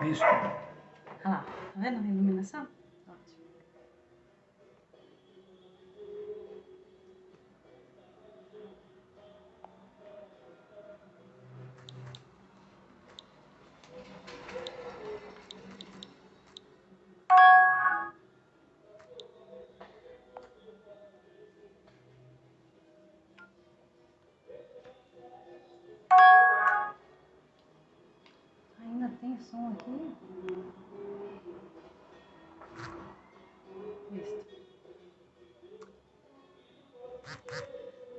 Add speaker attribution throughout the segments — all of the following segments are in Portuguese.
Speaker 1: Cristo.
Speaker 2: Olha lá, tá vendo a iluminação? Ótimo. Ainda tem som aqui? Visto.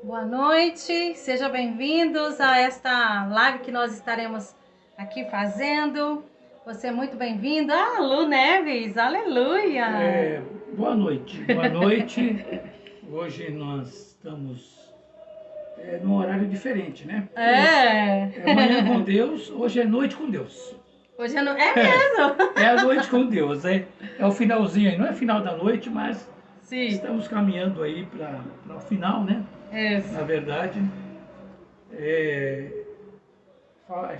Speaker 2: Boa noite, sejam bem-vindos a esta live que nós estaremos aqui fazendo. Você é muito bem-vindo. Ah, Lu Neves, aleluia!
Speaker 1: Boa noite. Boa noite. Hoje nós estamos num horário diferente, né? É manhã com Deus, hoje é noite com Deus.
Speaker 2: Hoje é mesmo?
Speaker 1: É a noite com Deus, é o finalzinho aí. Não é final da noite, mas
Speaker 2: Sim.
Speaker 1: estamos caminhando aí para o final, né?
Speaker 2: Isso.
Speaker 1: Na verdade,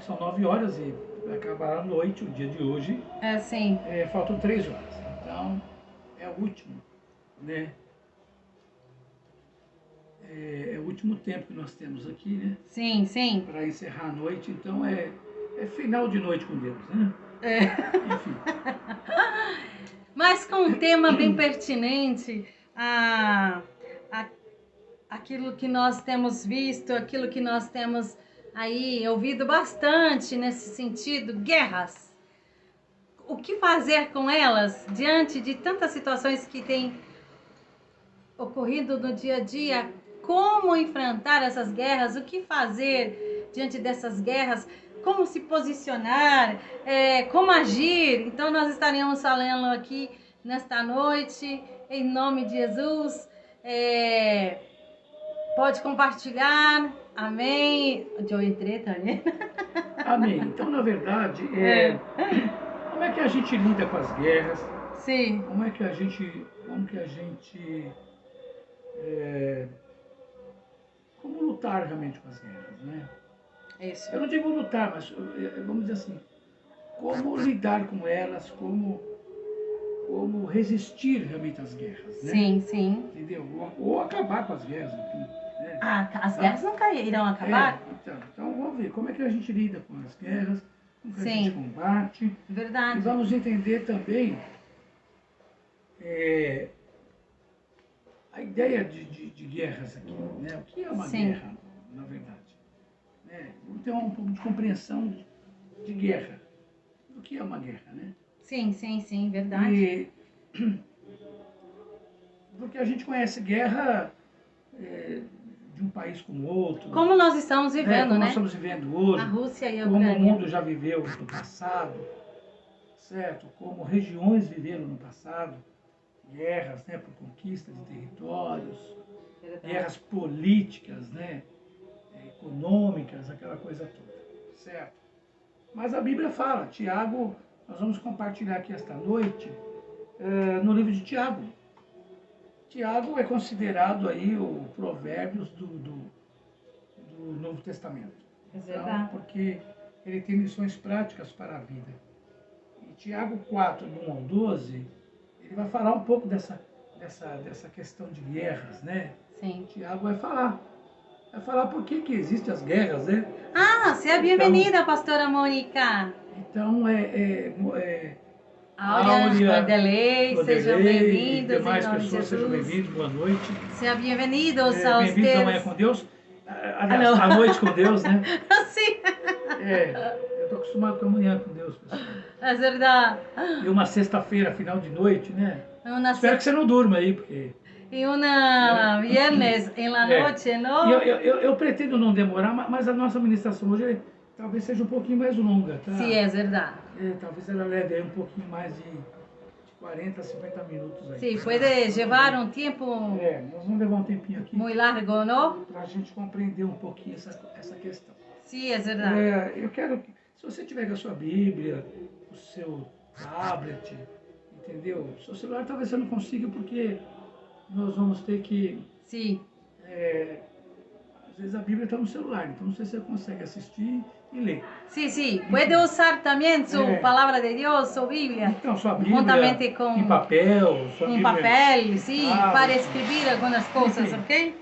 Speaker 1: são 9 horas e vai acabar a noite, o dia de hoje.
Speaker 2: Sim.
Speaker 1: Faltam 3 horas. Então, é o último, né? É o último tempo que nós temos aqui, né?
Speaker 2: Sim, sim.
Speaker 1: Para encerrar a noite. Então, é final de noite com Deus, né? Enfim.
Speaker 2: Mas com um tema bem pertinente aquilo que nós temos visto, aquilo que nós temos aí ouvido bastante nesse sentido, guerras. O que fazer com elas diante de tantas situações que têm ocorrido no dia a dia? Como enfrentar essas guerras? O que fazer diante dessas guerras? Como se posicionar? Como agir? Então nós estaremos falando aqui nesta noite, em nome de Jesus. Pode compartilhar. Amém. Eu entrei também.
Speaker 1: Amém. Então, na verdade, como é que a gente lida com as guerras?
Speaker 2: Sim.
Speaker 1: Como que a gente como lutar realmente com as guerras, né?
Speaker 2: Isso.
Speaker 1: Eu não digo lutar, mas vamos dizer assim, como lidar com elas, como resistir realmente às guerras, né?
Speaker 2: Sim, sim.
Speaker 1: Entendeu? Ou acabar com as guerras, enfim. Né?
Speaker 2: As guerras nunca irão acabar?
Speaker 1: Então vamos ver como é que a gente lida com as guerras, como que a
Speaker 2: Sim.
Speaker 1: gente combate.
Speaker 2: Verdade.
Speaker 1: E vamos entender também a ideia de guerras aqui, né? O que é uma
Speaker 2: Sim.
Speaker 1: guerra, na verdade? Vamos ter um pouco de compreensão de guerra. O que é uma guerra, né?
Speaker 2: Sim, sim, sim, verdade.
Speaker 1: Porque a gente conhece guerra de um país com o outro.
Speaker 2: Como nós estamos vivendo,
Speaker 1: como
Speaker 2: né?
Speaker 1: nós estamos vivendo hoje.
Speaker 2: A Rússia e a
Speaker 1: Como
Speaker 2: Ucrânia.
Speaker 1: o mundo já viveu no passado, certo? Como regiões viveram no passado. Guerras, né? Por conquista de territórios.
Speaker 2: Verdade.
Speaker 1: Guerras políticas, né? Econômicas, aquela coisa toda, certo? Mas a Bíblia fala, Tiago, nós vamos compartilhar aqui esta noite, no livro de Tiago. Tiago é considerado aí o Provérbios do Novo Testamento.
Speaker 2: Verdade.
Speaker 1: Porque ele tem lições práticas para a vida. E Tiago 4, do 1 ao 12, ele vai falar um pouco dessa questão de guerras, né?
Speaker 2: Sim.
Speaker 1: Tiago vai falar por que existem as guerras, né?
Speaker 2: Seja bem-vinda, pastora Mônica.
Speaker 1: Então,
Speaker 2: Áurea, Vanderlei, sejam bem-vindos.
Speaker 1: E demais pessoas, sejam bem-vindos, boa noite.
Speaker 2: Sejam bem-vindos aos
Speaker 1: bem-vindos à Manhã com Deus. Aliás, à noite com Deus, né?
Speaker 2: Sim.
Speaker 1: Eu estou acostumado com a manhã com Deus, pessoal.
Speaker 2: É verdade.
Speaker 1: E uma sexta-feira, final de noite, né? Espero que você não durma aí, porque...
Speaker 2: E uma viernes em la noite, não?
Speaker 1: Eu pretendo não demorar, mas a nossa administração hoje talvez seja um pouquinho mais longa, tá?
Speaker 2: Sim, é verdade.
Speaker 1: Talvez ela leve aí um pouquinho mais de 40 a 50 minutos aí.
Speaker 2: Sim, pode levar um tempo...
Speaker 1: nós vamos levar um tempinho aqui.
Speaker 2: Muito largo, não?
Speaker 1: Para a gente compreender um pouquinho essa questão.
Speaker 2: Sim, é verdade.
Speaker 1: Eu quero que, se você tiver com a sua Bíblia, o seu tablet, entendeu? O seu celular talvez você não consiga porque nós vamos ter que...
Speaker 2: Sim.
Speaker 1: Às vezes a Bíblia está no celular, então não sei se você consegue assistir e lê.
Speaker 2: Sí, sí. Puede usar también su palabra de Dios, su Biblia,
Speaker 1: Então, sua Bíblia
Speaker 2: juntamente con
Speaker 1: em papel, sua
Speaker 2: un
Speaker 1: Bíblia...
Speaker 2: papel, sí,
Speaker 1: Ah,
Speaker 2: para escribir algunas cosas,
Speaker 1: Enfim.
Speaker 2: ¿ok?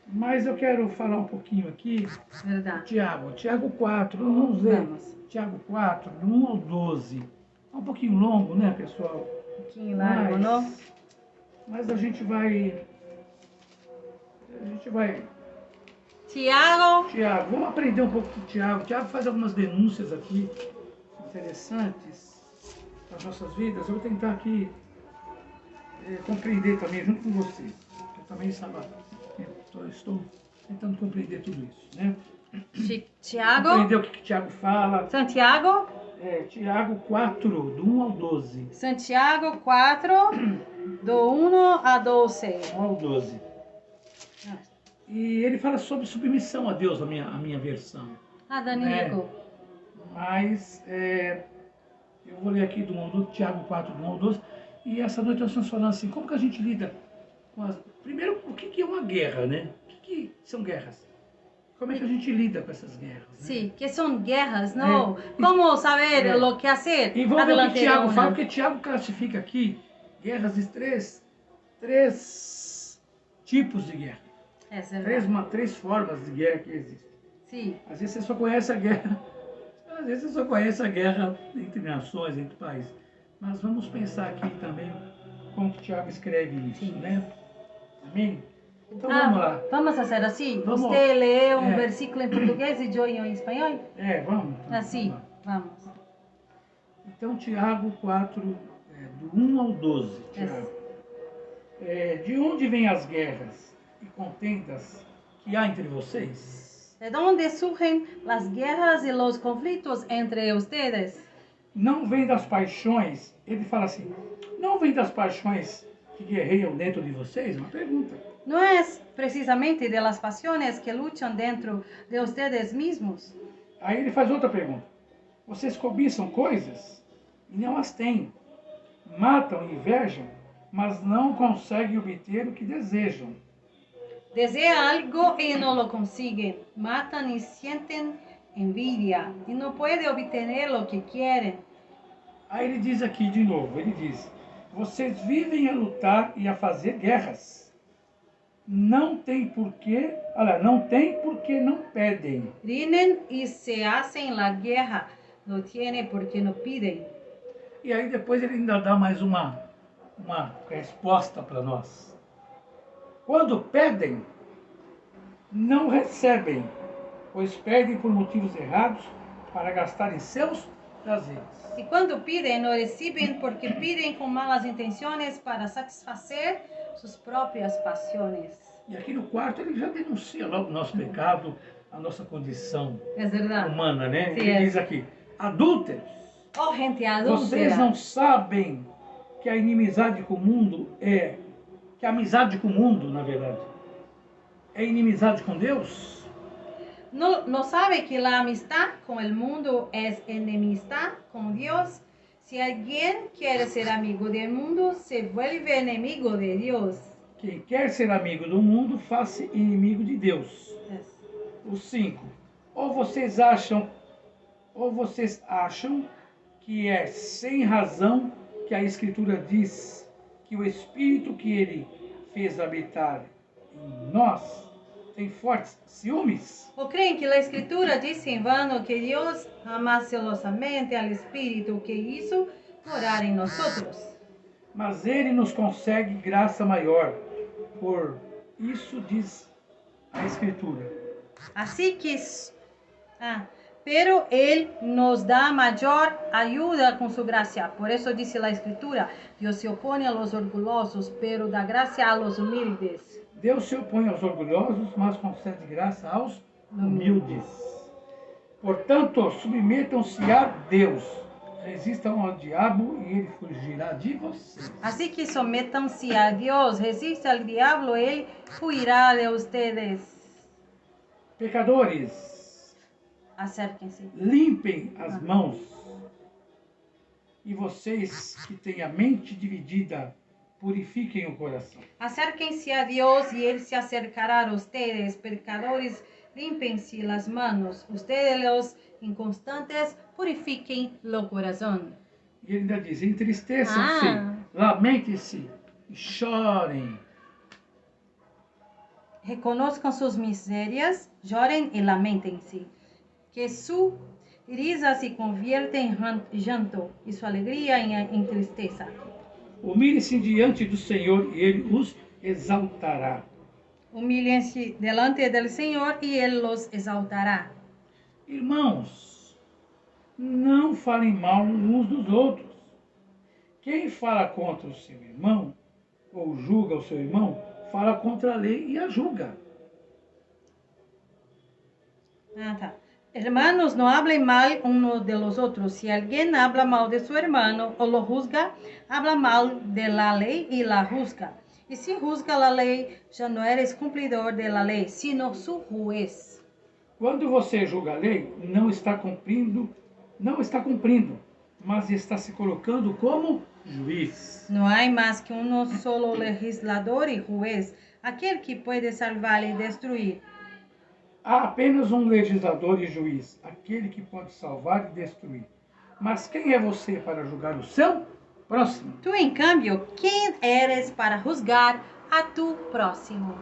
Speaker 1: Mas eu quero falar um pouquinho aqui,
Speaker 2: Verdad.
Speaker 1: Tiago 4, vamos ver,
Speaker 2: Vamos.
Speaker 1: Tiago 4, do 1 ao 12. É um pouquinho longo, né, pessoal?
Speaker 2: Un poquito largo, ¿no?
Speaker 1: Mas a gente vai...
Speaker 2: Tiago,
Speaker 1: Tiago, vamos aprender um pouco com o Tiago. Tiago faz algumas denúncias aqui, interessantes para as nossas vidas. Eu vou tentar aqui compreender também, junto com você. Eu também estou tentando compreender tudo isso, né?
Speaker 2: Tiago,
Speaker 1: Compreender o que Tiago fala.
Speaker 2: Santiago,
Speaker 1: Tiago 4, do 1 ao 12.
Speaker 2: Santiago 4, do 1 a 12.
Speaker 1: 1 ao 12. E ele fala sobre submissão a Deus, a minha versão.
Speaker 2: Ah, Danico.
Speaker 1: Mas eu vou ler aqui do Tiago 4, do 1 ao 12. E essa noite nós estamos falando assim, como que a gente lida com as... Primeiro, o que é uma guerra, né? O que são guerras? Como é que a gente lida com essas guerras? Né?
Speaker 2: Sí, que son guerras, ¿no? ¿Cómo saber lo que hacer?
Speaker 1: E vamos ver o que
Speaker 2: Adelante,
Speaker 1: Tiago
Speaker 2: Leona.
Speaker 1: fala, porque Tiago classifica aqui guerras de três tipos de guerra.
Speaker 2: Es verdad.
Speaker 1: Três formas de guerra que existem.
Speaker 2: Sí,
Speaker 1: Às vezes você só conhece a guerra, às vezes você só conhece a guerra entre nações, entre países. Mas vamos pensar aqui também como que Tiago escreve isso, né? Amém? Então vamos lá.
Speaker 2: Vamos a hacer así.
Speaker 1: Vamos.
Speaker 2: Usted lee un versículo en portugués y yo en español.
Speaker 1: Vamos.
Speaker 2: Así,
Speaker 1: Vamos lá.
Speaker 2: vamos.
Speaker 1: Então Tiago 4, do 1 ao 12. Tiago. De onde vêm as guerras e contendas que há entre vocês?
Speaker 2: ¿De dónde surgen las guerras y los conflictos entre ustedes?
Speaker 1: Não vem das paixões, ele fala assim, não vem das paixões que guerreiam dentro de vocês? Uma pergunta.
Speaker 2: ¿No es precisamente de las pasiones que luchan dentro de ustedes mismos?
Speaker 1: Aí ele faz outra pergunta. Vocês cobiçam coisas e não as têm. Matam e invejam, mas não conseguem obter o que desejam.
Speaker 2: Desean algo y no lo consiguen. Matan y sienten envidia y no pueden obtener lo que quieren.
Speaker 1: Aí ele diz aqui de novo, ele diz, vocês vivem a lutar e a fazer guerras. Não tem porque não pedem.
Speaker 2: Rinden y se hacen la guerra. No tienen porque no piden.
Speaker 1: E aí depois ele ainda dá mais uma resposta para nós. Quando pedem, não recebem, pois pedem por motivos errados para gastar em seus prazeres.
Speaker 2: Y cuando piden, no reciben porque piden con malas intenciones para satisfacer sus propias pasiones.
Speaker 1: E aqui no quarto ele já denuncia logo o nosso pecado, a nossa condição
Speaker 2: Es verdad.
Speaker 1: humana, né?
Speaker 2: Sim,
Speaker 1: Ele
Speaker 2: é.
Speaker 1: diz aqui, adúlteros,
Speaker 2: Oh, gente
Speaker 1: vocês
Speaker 2: adúltera.
Speaker 1: não sabem que a inimizade com o mundo que a amizade com o mundo, na verdade, é inimizade com Deus?
Speaker 2: ¿No sabe que la amistad con el mundo es enemistad con Dios? Si alguien quiere ser amigo del mundo, se vuelve enemigo de Dios.
Speaker 1: Quem quer ser amigo do mundo, faça inimigo de Deus. O 5. Ou vocês acham que é sem razão que a Escritura diz que o Espírito que Ele fez habitar em nós tem fortes ciúmes?
Speaker 2: ¿O creen que la Escritura dice en vano que Dios ama celosamente al Espíritu que hizo morar en nosotros?
Speaker 1: Mas Ele nos concede graça maior. Por isso diz a Escritura.
Speaker 2: Así que, pero Él nos da mayor ayuda con su gracia. Por eso dice la Escritura, Dios se opone a los orgullosos, pero da gracia a los humildes.
Speaker 1: Deus se opõe aos orgulhosos, mas concede graça aos humildes. Portanto, submetam-se a Deus. Resistam ao diabo e ele fugirá de vocês.
Speaker 2: Así que sométanse a Dios, resiste al diablo, Él huirá de ustedes.
Speaker 1: Pecadores,
Speaker 2: Acérquense.
Speaker 1: limpem as mãos. E vocês que têm a mente dividida, purifiquem o coração.
Speaker 2: Acérquense a Dios y Él se acercará a ustedes. Pecadores, límpense las manos. Ustedes los inconstantes purifiquem o coração.
Speaker 1: E ele ainda diz, entristeçam-se, lamentem-se e chorem.
Speaker 2: Reconozcam suas misérias, chorem e lamentem-se. Que sua risa se convierta em llanto e sua alegria em tristeza.
Speaker 1: Humilhem-se diante do Senhor e Ele os exaltará.
Speaker 2: Humilhem-se delante do Senhor e Ele los exaltará.
Speaker 1: Irmãos, não falem mal uns dos outros. Quem fala contra o seu irmão, ou julga o seu irmão, fala contra a lei e a julga.
Speaker 2: Tá. Hermanos, no hablen mal unos de los otros. Si alguien habla mal de su hermano o lo juzga, habla mal de la ley y la juzga. Y si juzga la ley, ya no eres cumplidor de la ley, sino su juez.
Speaker 1: Quando você julga a lei, não está cumprindo, mas está se colocando como juiz.
Speaker 2: No hay más que uno solo legislador y juez, aquel que puede salvar y destruir.
Speaker 1: Há apenas um legislador e juiz, aquele que pode salvar e destruir. Mas quem é você para julgar o seu próximo?
Speaker 2: Tu, en cambio, ¿quién eres para juzgar a tu próximo?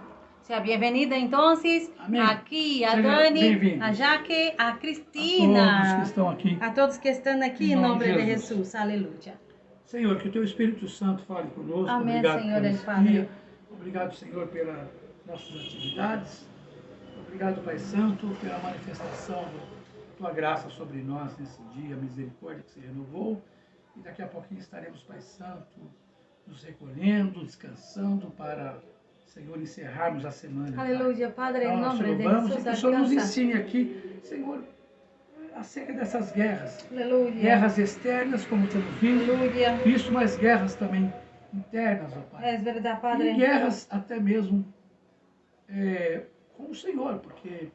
Speaker 2: Sea bienvenida entonces
Speaker 1: Amém.
Speaker 2: Aqui a
Speaker 1: Seja
Speaker 2: Dani,
Speaker 1: bem-vindo.
Speaker 2: a Jaque, a
Speaker 1: A
Speaker 2: Cristina.
Speaker 1: todos que estão aqui.
Speaker 2: A todos que estão aqui,
Speaker 1: Em
Speaker 2: em
Speaker 1: nome
Speaker 2: nome
Speaker 1: de
Speaker 2: de
Speaker 1: Jesus.
Speaker 2: Jesus. Aleluia.
Speaker 1: Senhor, que o Teu Espírito Santo fale conosco.
Speaker 2: Amém,
Speaker 1: Obrigado
Speaker 2: Senhor,
Speaker 1: por esse
Speaker 2: Padre.
Speaker 1: dia. Obrigado, Senhor, pelas nossas atividades. Obrigado, Pai Santo, pela manifestação da Tua graça sobre nós nesse dia, a misericórdia que se renovou. E daqui a pouquinho estaremos, Pai Santo, nos recolhendo, descansando para, Senhor, encerrarmos a semana. Pai.
Speaker 2: Aleluia, Padre,
Speaker 1: Então,
Speaker 2: em
Speaker 1: nós te
Speaker 2: nome de
Speaker 1: louvamos e
Speaker 2: Jesus.
Speaker 1: que o Senhor nos
Speaker 2: Alcança.
Speaker 1: ensine aqui, Senhor, acerca dessas guerras.
Speaker 2: Aleluia.
Speaker 1: Guerras externas, como temos visto,
Speaker 2: Aleluia.
Speaker 1: visto, mas guerras também internas, ó Pai.
Speaker 2: É verdade,
Speaker 1: E
Speaker 2: Padre.
Speaker 1: guerras até mesmo com o Senhor, porque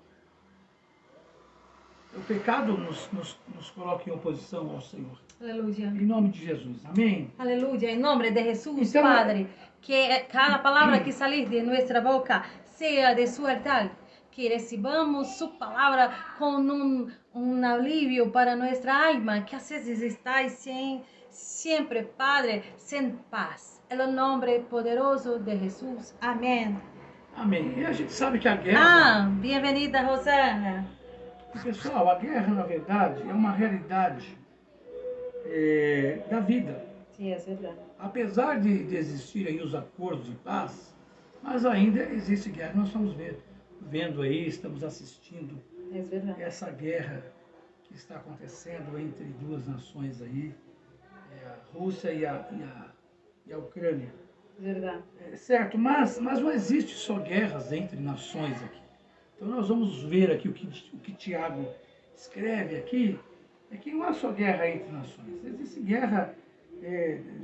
Speaker 1: o pecado nos coloca em oposição ao Senhor.
Speaker 2: Aleluia.
Speaker 1: Em nome de Jesus. Amém?
Speaker 2: Aleluya, en nombre de Jesús,
Speaker 1: Então,
Speaker 2: Padre, que cada palabra que salir de nuestra boca sea de su altar, que recibamos su palabra con un alivio para nuestra alma, que a veces estáis siempre, Padre, sin paz. En el nombre poderoso de Jesús. Amén.
Speaker 1: Amém. E a gente sabe que a guerra,
Speaker 2: Bienvenida, Rosana.
Speaker 1: pessoal, a guerra, na verdade, é uma realidade da vida.
Speaker 2: Sí, es verdad.
Speaker 1: Apesar de existir aí os acordos de paz, mas ainda existe guerra. Nós estamos vendo aí, estamos assistindo
Speaker 2: Es verdad.
Speaker 1: essa guerra que está acontecendo entre duas nações aí, a Rússia e a Ucrânia.
Speaker 2: Es verdad.
Speaker 1: Certo, mas não existe só guerras entre nações aqui. Então nós vamos ver aqui o que Tiago escreve aqui, é que não há só guerra entre nações. Existe guerra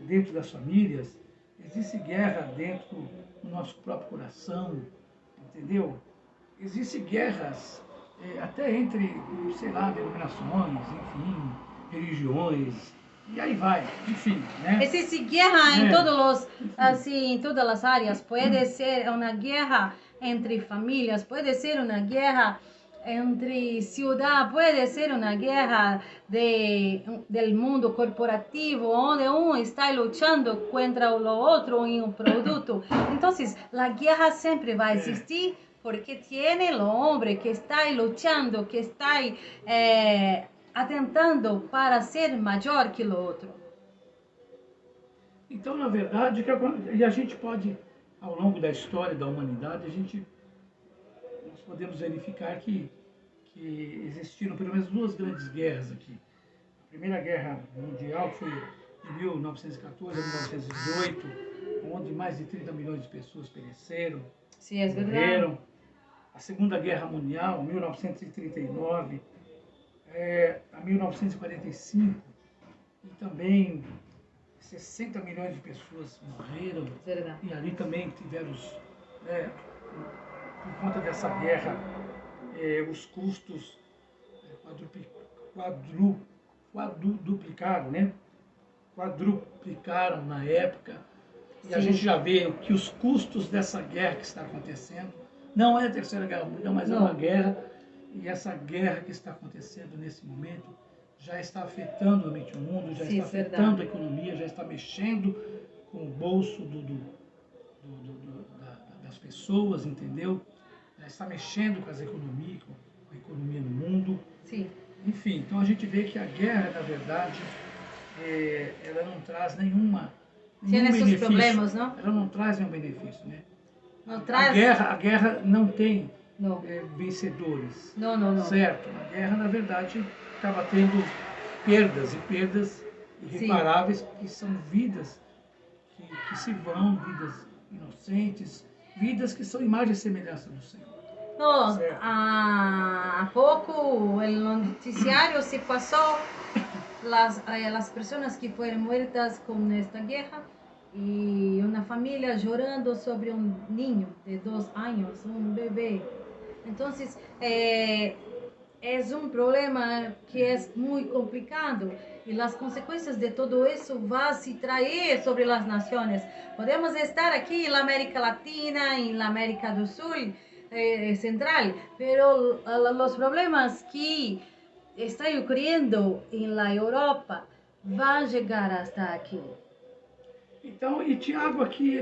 Speaker 1: dentro das famílias, existe guerra dentro do nosso próprio coração, entendeu? Existem guerras até entre, sei lá, denominações, enfim, religiões, e aí vai, enfim, né?
Speaker 2: Existe guerra en en todas las áreas. Puede ser una guerra entre familias, puede ser una guerra entre ciudad, puede ser una guerra del mundo corporativo, donde uno está luchando contra lo otro en un producto. Entonces, la guerra siempre va a existir porque tiene el hombre que está luchando, que está atentando para ser maior que o outro.
Speaker 1: Então, na verdade, e a gente pode, ao longo da história da humanidade, nós podemos verificar que existiram pelo menos duas grandes guerras aqui. A Primeira Guerra Mundial foi de 1914 a 1918, onde mais de 30 milhões de pessoas pereceram,
Speaker 2: Sí, es verdad.
Speaker 1: morreram. A Segunda Guerra Mundial, 1939 a 1945, e também 60 milhões de pessoas morreram.
Speaker 2: Es verdad.
Speaker 1: E ali também tivemos, por conta dessa guerra, os custos quadruplicaram, né? Quadruplicaram na época. E a
Speaker 2: Sim.
Speaker 1: gente já vê que os custos dessa guerra que está acontecendo, não é a Terceira Guerra Mundial, mas é
Speaker 2: Não.
Speaker 1: uma guerra E essa guerra que está acontecendo nesse momento já está afetando realmente o mundo, já
Speaker 2: Sim,
Speaker 1: está afetando a economia, já está mexendo com o bolso das pessoas, entendeu? Já está mexendo com as economias, com a economia no mundo.
Speaker 2: Sim.
Speaker 1: Enfim, então a gente vê que a guerra, na verdade, ela não traz nenhum
Speaker 2: Tiene sus
Speaker 1: benefício.
Speaker 2: problemas, não?
Speaker 1: Ela não traz nenhum benefício, né?
Speaker 2: Não traz?
Speaker 1: A guerra não tem
Speaker 2: Não.
Speaker 1: vencedores.
Speaker 2: Não, não, não.
Speaker 1: Certo? A guerra, na verdade, acaba tendo perdas e perdas irreparáveis, que são vidas que se vão, vidas inocentes, vidas que são imagem e semelhança do Senhor.
Speaker 2: No,
Speaker 1: Certo.
Speaker 2: há pouco no noticiário se passou las personas que foram muertas com esta guerra e uma família chorando sobre um niño de 2 anos, um bebê. Então, é um problema que é muito complicado e as consequências de todo isso vão se trazer sobre as nações. Podemos estar aqui na América Latina, na América do Sul, Central, pero os problemas que estão ocorrendo na Europa vão chegar até aqui.
Speaker 1: Então, e Tiago aqui,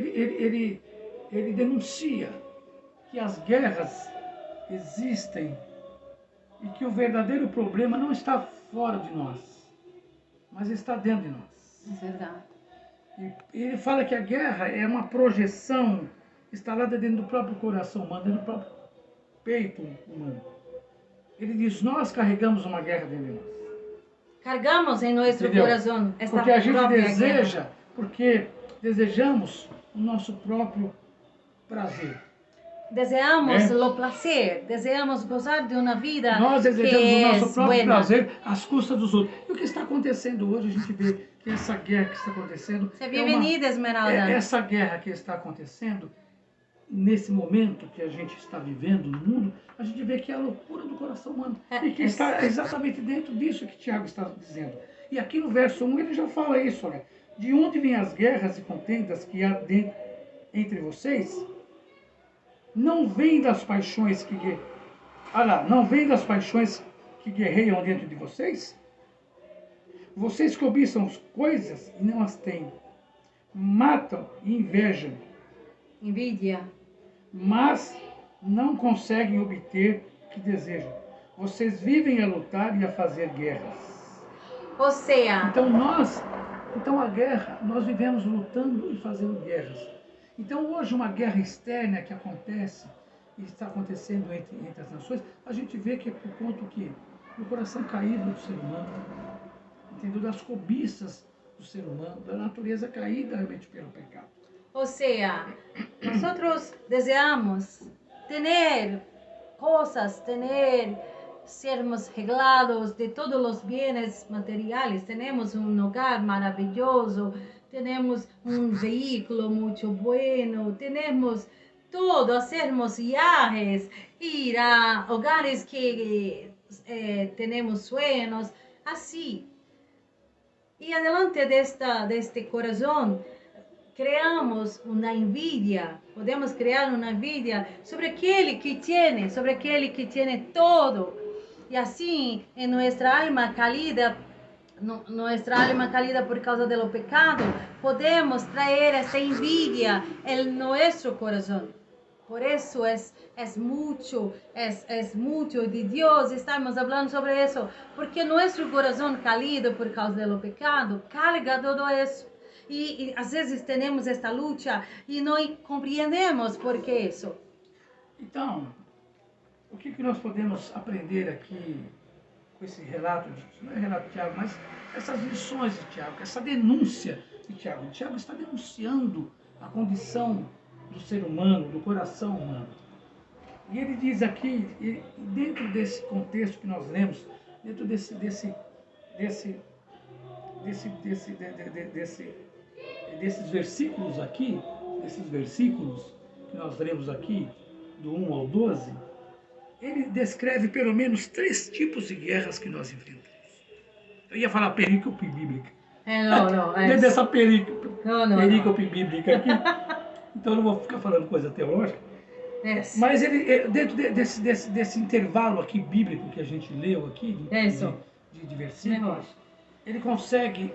Speaker 1: ele denuncia que as guerras existem e que o verdadeiro problema não está fora de nós, mas está dentro de nós.
Speaker 2: É verdade.
Speaker 1: E ele fala que a guerra é uma projeção instalada dentro do próprio coração humano, dentro do próprio peito humano. Ele diz, nós carregamos uma guerra dentro de nós.
Speaker 2: Cargamos em nosso coração esta
Speaker 1: porque a gente
Speaker 2: própria
Speaker 1: deseja,
Speaker 2: guerra.
Speaker 1: porque desejamos o nosso próprio prazer.
Speaker 2: Desejamos o prazer, desejamos gozar de uma vida
Speaker 1: nós desejamos
Speaker 2: que
Speaker 1: o nosso próprio
Speaker 2: buena.
Speaker 1: prazer às custas dos outros. E o que está acontecendo hoje, a gente vê que essa guerra que está acontecendo...
Speaker 2: Bienvenida, Esmeralda.
Speaker 1: Essa guerra que está acontecendo, nesse momento que a gente está vivendo no mundo, a gente vê que é a loucura do coração humano. E que está exatamente dentro disso que Tiago está dizendo. E aqui no verso 1 ele já fala isso, olha. De onde vêm as guerras e contendas que há entre vocês? Não vem das paixões não vem das paixões que guerreiam dentro de vocês? Vocês cobiçam coisas e não as têm. Matam e invejam.
Speaker 2: Envidia.
Speaker 1: Mas não conseguem obter o que desejam. Vocês vivem a lutar e a fazer guerras.
Speaker 2: Ou seja...
Speaker 1: Então a guerra, nós vivemos lutando e fazendo guerras. Então hoje uma guerra externa que acontece e está acontecendo entre as nações, a gente vê que é por conta do coração caído do ser humano, entendeu? Das cobiças do ser humano, da natureza caída realmente pelo pecado.
Speaker 2: Ou seja, nós desejamos ter coisas, sermos reglados de todos os bens materiais, temos um hogar maravilhoso, temos um veículo muito bueno, temos todo, hacermos viajes, ir a hogares que temos sueños, assim. E adiante deste coração, criamos uma envidia, podemos criar uma envidia sobre aquele que tem todo. E assim, em nossa alma caída por causa do pecado, podemos trazer esta envidia em nosso coração. Por isso é muito de Deus, estamos falando sobre isso, porque nosso coração caído por causa do pecado carga tudo isso. E às vezes temos esta luta e não compreendemos por que isso.
Speaker 1: Então, o que nós podemos aprender aqui com esse relato, não é relato de Tiago, mas essas lições de Tiago, essa denúncia de Tiago. Tiago está denunciando a condição do ser humano, do coração humano. E ele diz aqui, dentro desse contexto que nós lemos, dentro desses versículos aqui, desses versículos que nós lemos aqui, do 1 ao 12, ele descreve pelo menos 3 tipos de guerras que nós enfrentamos. Eu ia falar perícope bíblica.
Speaker 2: Não.
Speaker 1: Dentro dessa perícope bíblica aqui. Então eu não vou ficar falando coisa teológica. Mas dentro desse intervalo aqui bíblico que a gente leu aqui, de versículos, ele consegue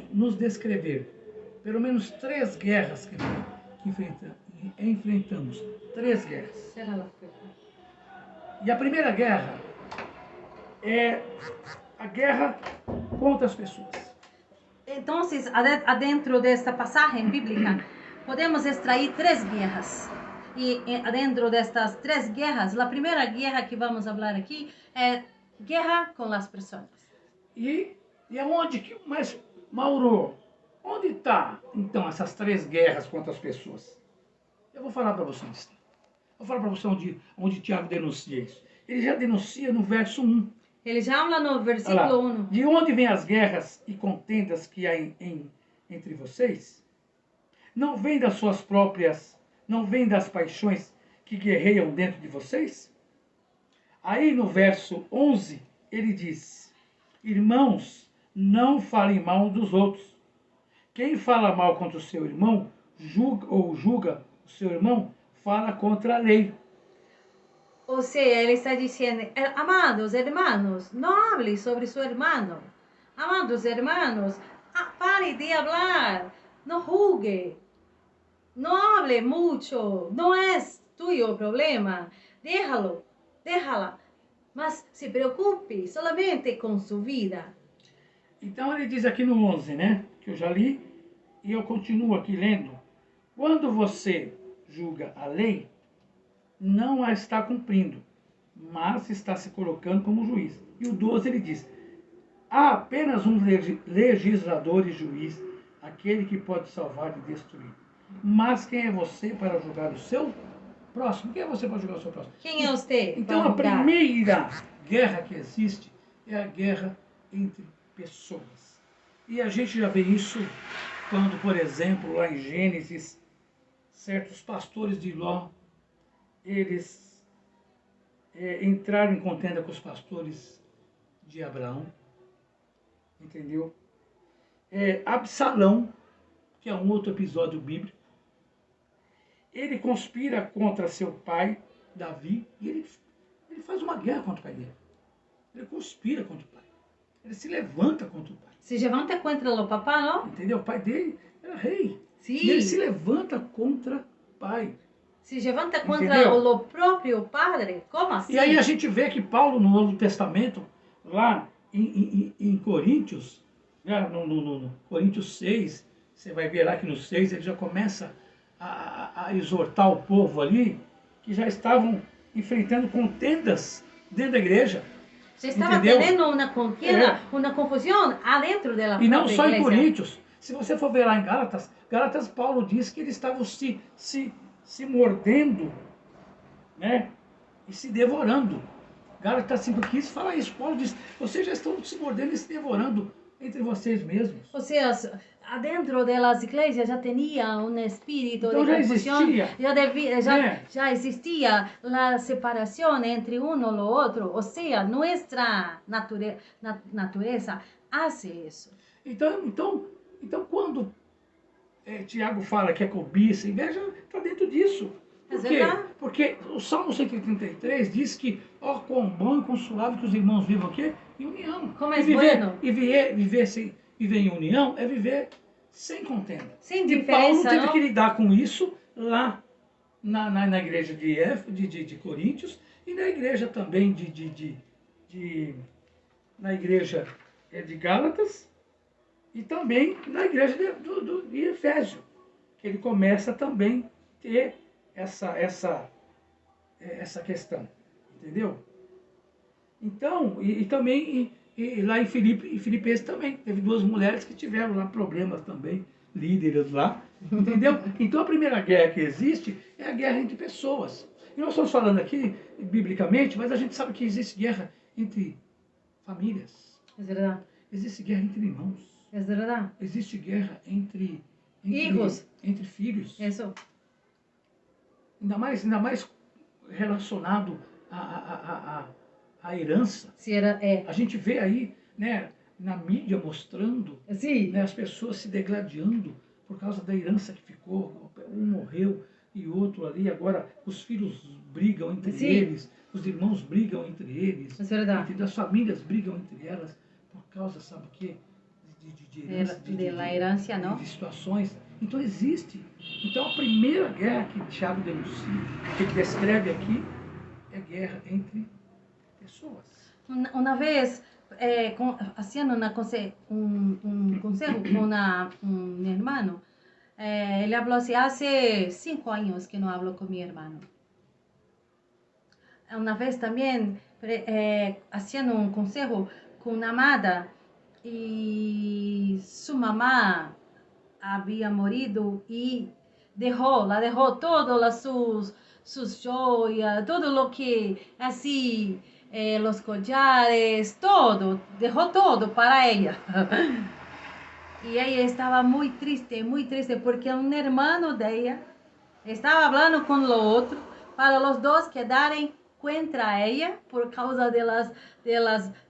Speaker 1: nos descrever pelo menos 3 guerras que enfrentamos. 3 guerras. E a primeira guerra é a guerra contra as pessoas.
Speaker 2: Então, adentro desta passagem bíblica, podemos extrair 3 guerras. E dentro destas 3 guerras, a primeira guerra que vamos falar aqui é guerra com as pessoas.
Speaker 1: E aonde que, mas Mauro, onde está então essas 3 guerras contra as pessoas? Eu vou falar para vocês. Vou falar para você onde Tiago denuncia isso. Ele já denuncia no verso 1.
Speaker 2: Ele já fala no versículo 1.
Speaker 1: De onde vêm as guerras e contendas que há entre vocês? Não vem das suas próprias, não vem das paixões que guerreiam dentro de vocês? Aí no verso 11, ele diz: irmãos, não falem mal dos outros. Quem fala mal contra o seu irmão, julga o seu irmão, fala contra a lei.
Speaker 2: Ou seja, ele está dizendo: amados hermanos, não hable sobre seu irmão. Amados hermanos, pare de hablar, não julgue, não hable mucho, não é tuyo o problema, déjala, mas se preocupe solamente com sua vida.
Speaker 1: Então ele diz aqui no 11, né, que eu já li, e eu continuo aqui lendo. Quando você julga a lei, não a está cumprindo, mas está se colocando como juiz. E o 12 ele diz: há apenas um legislador e juiz, aquele que pode salvar e destruir. Mas quem é você para julgar o seu próximo? Quem é você para julgar o seu próximo?
Speaker 2: Quem é você?
Speaker 1: Então a primeira guerra que existe é a guerra entre pessoas. E a gente já vê isso quando, por exemplo, lá em Gênesis, certos pastores de Ló, eles entraram em contenda com os pastores de Abraão, entendeu? Absalão, que é um outro episódio bíblico, ele conspira contra seu pai, Davi, e ele faz uma guerra contra o pai dele. Ele conspira contra o pai. Ele se levanta contra o pai.
Speaker 2: Se levanta contra o papá, não?
Speaker 1: Entendeu? O pai dele era rei.
Speaker 2: Sim.
Speaker 1: E ele se levanta contra o pai.
Speaker 2: Se levanta contra o próprio padre? Como assim?
Speaker 1: E aí a gente vê que Paulo, no Novo Testamento, lá em Coríntios, no Coríntios 6, você vai ver lá que no 6 ele já começa a exortar o povo ali, que já estavam enfrentando contendas dentro da igreja.
Speaker 2: Você estava tendo uma contenda, uma confusão adentro da
Speaker 1: igreja. E não só em Coríntios. Se você for ver lá em Gálatas, Paulo diz que eles estavam se mordendo, né, e se devorando. Gálatas 5,15 fala isso. Paulo diz: vocês já estão se mordendo e se devorando entre vocês mesmos.
Speaker 2: Ou seja, dentro das igrejas já tinha um espírito
Speaker 1: então
Speaker 2: de confusão.
Speaker 1: Já
Speaker 2: existia a separação entre um e o outro. Ou seja, nossa natureza faz isso.
Speaker 1: Então quando Tiago fala que é cobiça, inveja, está dentro disso. Por quê? Porque o Salmo 133 diz que, ó, quão bom e quão suave que os irmãos vivam o quê? Em união.
Speaker 2: Como é bueno.
Speaker 1: Viver em união é viver sem contenda.
Speaker 2: Sem
Speaker 1: E
Speaker 2: diferença,
Speaker 1: Paulo teve que lidar com isso lá na igreja de Coríntios e na igreja também na igreja de Gálatas e também na igreja de Efésio, que ele começa também a ter essa questão, entendeu? Então, e também lá em Filipenses também, teve 2 mulheres que tiveram lá problemas também, líderes lá, entendeu? Então a primeira guerra que existe é a guerra entre pessoas. E nós estamos falando aqui, biblicamente, mas a gente sabe que existe guerra entre famílias.
Speaker 2: É verdade.
Speaker 1: Existe guerra entre irmãos.
Speaker 2: É verdade.
Speaker 1: Existe guerra entre filhos.
Speaker 2: Isso.
Speaker 1: Ainda mais relacionado à herança. A gente vê aí, né, na mídia mostrando, né, as pessoas se degladiando por causa da herança que ficou. Um morreu, e outro ali. Agora os filhos brigam entre
Speaker 2: Sim.
Speaker 1: eles, os irmãos brigam entre eles,
Speaker 2: É verdade.
Speaker 1: entendeu? As famílias brigam entre elas por causa, sabe o quê? De herança,
Speaker 2: De la herança, não?
Speaker 1: de situações. Então existe. Então a primeira guerra que Tiago denuncia, que ele descreve aqui, é guerra entre pessoas.
Speaker 2: Uma vez, haciendo un consejo con un hermano, él habló así, hace 5 años que no hablo con mi hermano. Una vez también, haciendo un consejo con una amada, y su mamá había morido y la dejó todas sus joyas, todo lo que así, los collares, todo, dejó todo para ella. Y ella estaba muy triste porque un hermano de ella estaba hablando con lo otro para los dos quedarem contra ella por causa de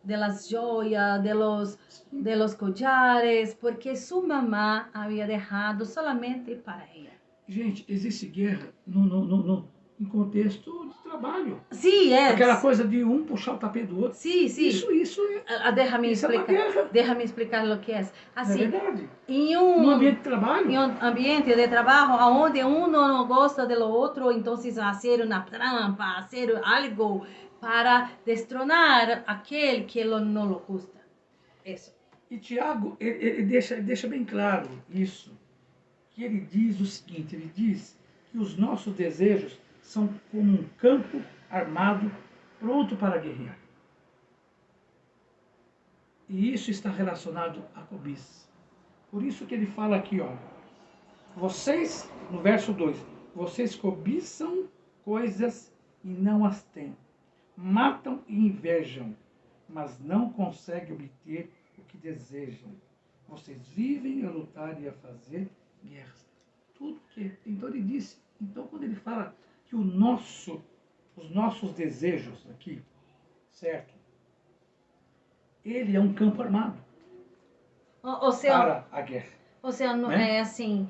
Speaker 2: las joyas, de los collares, porque su mamá había dejado solamente para ella.
Speaker 1: Gente, existe guerra em contexto de trabalho.
Speaker 2: Sí, es.
Speaker 1: Aquela coisa de um puxar o tapete do outro.
Speaker 2: Sí, sí.
Speaker 1: Isso é.
Speaker 2: Déjame
Speaker 1: Isso é uma
Speaker 2: explicar.
Speaker 1: guerra.
Speaker 2: Déjame explicar lo que es. Así,
Speaker 1: É verdade.
Speaker 2: No
Speaker 1: No ambiente de trabalho.
Speaker 2: Em um ambiente de trabalho onde um não gosta do outro, então fazer uma trampa, fazer algo para destronar aquele que não lhe gusta. Isso.
Speaker 1: E Tiago, ele deixa bem claro isso, que ele diz o seguinte, ele diz que os nossos desejos são como um campo armado, pronto para guerrear. E isso está relacionado à cobiça. Por isso que ele fala aqui, ó, vocês, no verso 2, vocês cobiçam coisas e não as têm. Matam e invejam, mas não conseguem obter o que desejam. Vocês vivem a lutar e a fazer guerras. Tudo que. Então ele disse, então quando ele fala que os nossos desejos aqui, certo? Ele é um campo armado para a guerra.
Speaker 2: Ou seja,
Speaker 1: né?
Speaker 2: É assim,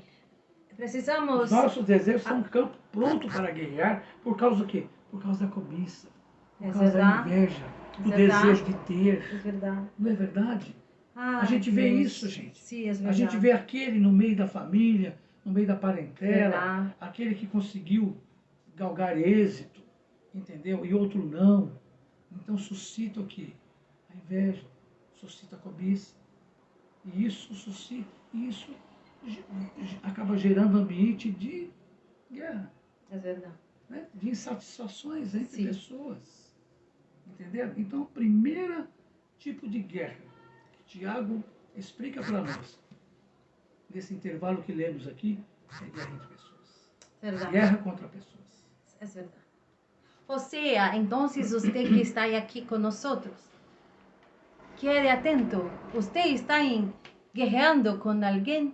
Speaker 2: precisamos...
Speaker 1: Os nossos desejos são um campo pronto para guerrear por causa do quê? Por causa da cobiça, por causa da inveja, do desejo de ter.
Speaker 2: É verdade.
Speaker 1: Não é verdade? A gente vê isso, gente.
Speaker 2: Sim, é verdade.
Speaker 1: A gente vê aquele no meio da família, no meio da parentela,
Speaker 2: Verdade.
Speaker 1: aquele que conseguiu galgar êxito, entendeu? E outro não. Então suscita o quê? A inveja, suscita a cobiça. E isso acaba gerando um ambiente de guerra.
Speaker 2: É verdade.
Speaker 1: Né? De insatisfações entre
Speaker 2: Sim.
Speaker 1: pessoas. Entenderam? Então, o primeiro tipo de guerra que Tiago explica para nós, nesse intervalo que lemos aqui, é guerra entre pessoas.
Speaker 2: Verdade.
Speaker 1: Guerra contra pessoas.
Speaker 2: É verdade. Ou seja, então, você que está aqui conosco, quede atento. Você está guerreando com alguém?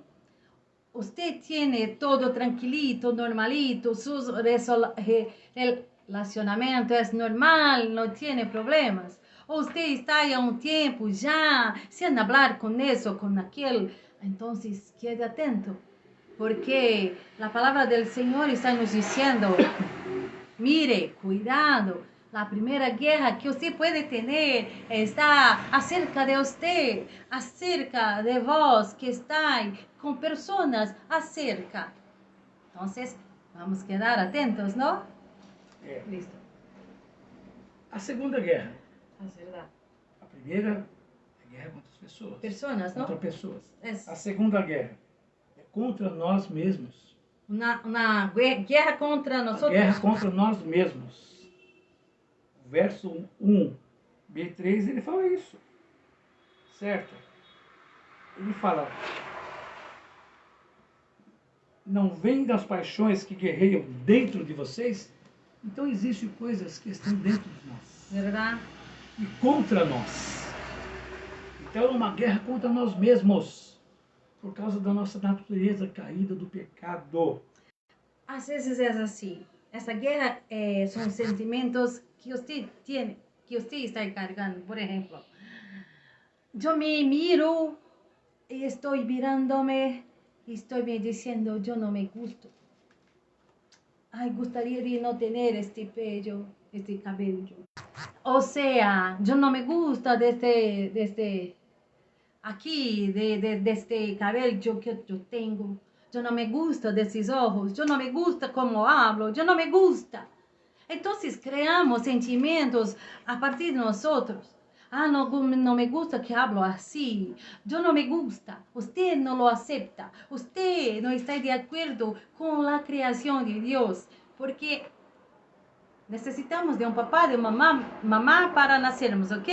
Speaker 2: Você tem todo tranquilito, normalito, sus relacionamento é normal, não tem problemas? Ou você está há um tempo já sem falar com isso, com aquele? Então, quede atento, porque a palavra do Senhor está nos dizendo, mire, cuidado. A primeira guerra que você pode ter está acerca de você, acerca de vós que está com pessoas acerca. Então, vamos quedar atentos, não?
Speaker 1: É.
Speaker 2: Listo.
Speaker 1: A segunda guerra.
Speaker 2: É verdade.
Speaker 1: A primeira é guerra contra as pessoas.
Speaker 2: Pessoas, não?
Speaker 1: Contra pessoas.
Speaker 2: É.
Speaker 1: A segunda guerra é contra nós mesmos.
Speaker 2: Uma guerra contra nós.
Speaker 1: Guerra contra nós mesmos. Verso 1, B3, ele fala isso. Certo? Ele fala, não vem das paixões que guerreiam dentro de vocês? Então existem coisas que estão dentro de nós.
Speaker 2: Verdade.
Speaker 1: E contra nós. Então é uma guerra contra nós mesmos. Por causa da nossa natureza caída do pecado.
Speaker 2: Às vezes é assim. Essa guerra são sentimentos que você tem, que você está carregando. Por exemplo, eu me miro e estou mirando-me e estou me dizendo, eu não me gusto. Ay, gustaría de no tener este pelo, este cabello. O sea, yo no me gusta aquí, de este cabello que yo tengo. Yo no me gusta de esos ojos, yo no me gusta cómo hablo, yo no me gusta. Entonces creamos sentimientos a partir de nosotros. Ah, no, no me gusta que hablo así. Yo no me gusta. Usted no lo acepta. Usted no está de acuerdo con la creación de Dios. Porque necesitamos de un papá, de una mamá para nacermos, ¿ok?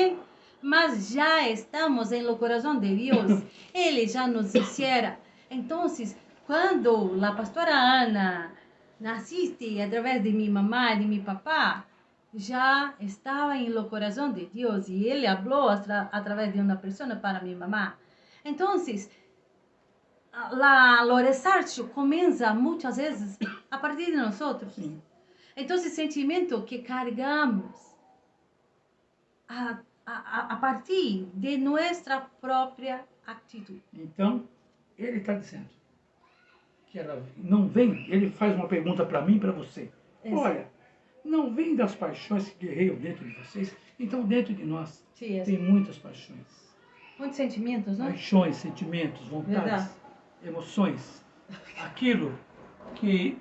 Speaker 2: Mas ya estamos en el corazón de Dios. Él ya nos hiciera. Entonces, cuando la pastora Ana naciste a través de mi mamá y de mi papá, ya estaba en el corazón de Dios y Él habló a través de una persona para mi mamá. Entonces, o research comienza muchas veces a partir de nosotros.
Speaker 1: Sim.
Speaker 2: Entonces, sentimento que cargamos a partir de nossa própria atitude.
Speaker 1: Então, ele está dizendo que ela não vem, ele faz uma pergunta para mim e para você.
Speaker 2: Isso.
Speaker 1: Olha, não vem das paixões que guerreiam dentro de vocês? Então, dentro de nós
Speaker 2: Sim,
Speaker 1: tem muitas paixões.
Speaker 2: muitos sentimentos, não?
Speaker 1: Paixões, sentimentos, vontades,
Speaker 2: Verdade.
Speaker 1: emoções. Aquilo que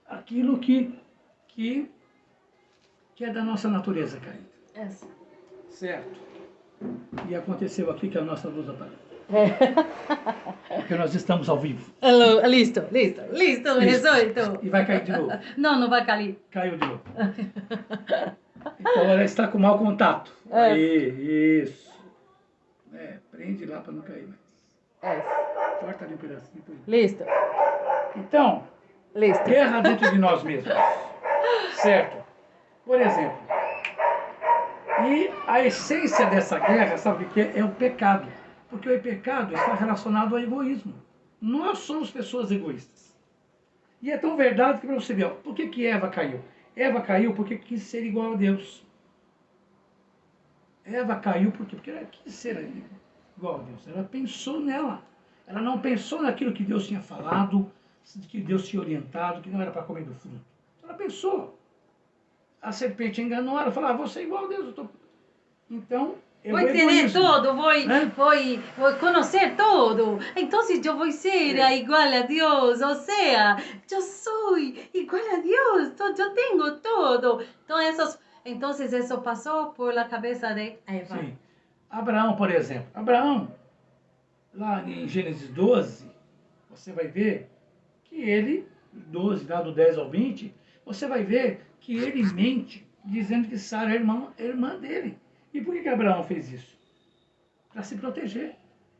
Speaker 1: aquilo que é da nossa natureza caída.
Speaker 2: Essa.
Speaker 1: Certo? E aconteceu aqui que a nossa luz apagou. Porque nós estamos ao vivo.
Speaker 2: Listo, resolto.
Speaker 1: E vai cair de novo.
Speaker 2: Não, não vai cair.
Speaker 1: Caiu de novo. Então ela está com mau contato. Aí, isso. Prende lá para não cair mais. Corta ali um pedacinho.
Speaker 2: Listo.
Speaker 1: Então, guerra dentro de nós mesmos. Certo? Por exemplo, e a essência dessa guerra, sabe o que é? É o pecado. Porque o pecado está relacionado ao egoísmo. Nós somos pessoas egoístas. E é tão verdade que para você ver, ó, por que Eva caiu? Eva caiu porque quis ser igual a Deus. Eva caiu porque ela quis ser igual a Deus. Ela pensou nela. Ela não pensou naquilo que Deus tinha falado, que Deus tinha orientado, que não era para comer do fruto. Ela pensou. A serpente enganou ela, falou, você é igual a Deus. Então,
Speaker 2: vou entender tudo, vou conhecer tudo. Então, eu vou ser igual a Deus. Ou seja, eu sou igual a Deus. Eu tenho tudo. Então, isso passou por a cabeça de Eva.
Speaker 1: Sim. Abraão, por exemplo. Abraão, lá em Gênesis 12, você vai ver que ele, 12, lá do 10 ao 20, você vai ver que ele mente, dizendo que Sara é irmã dele. E por que Abraão fez isso? Para se proteger.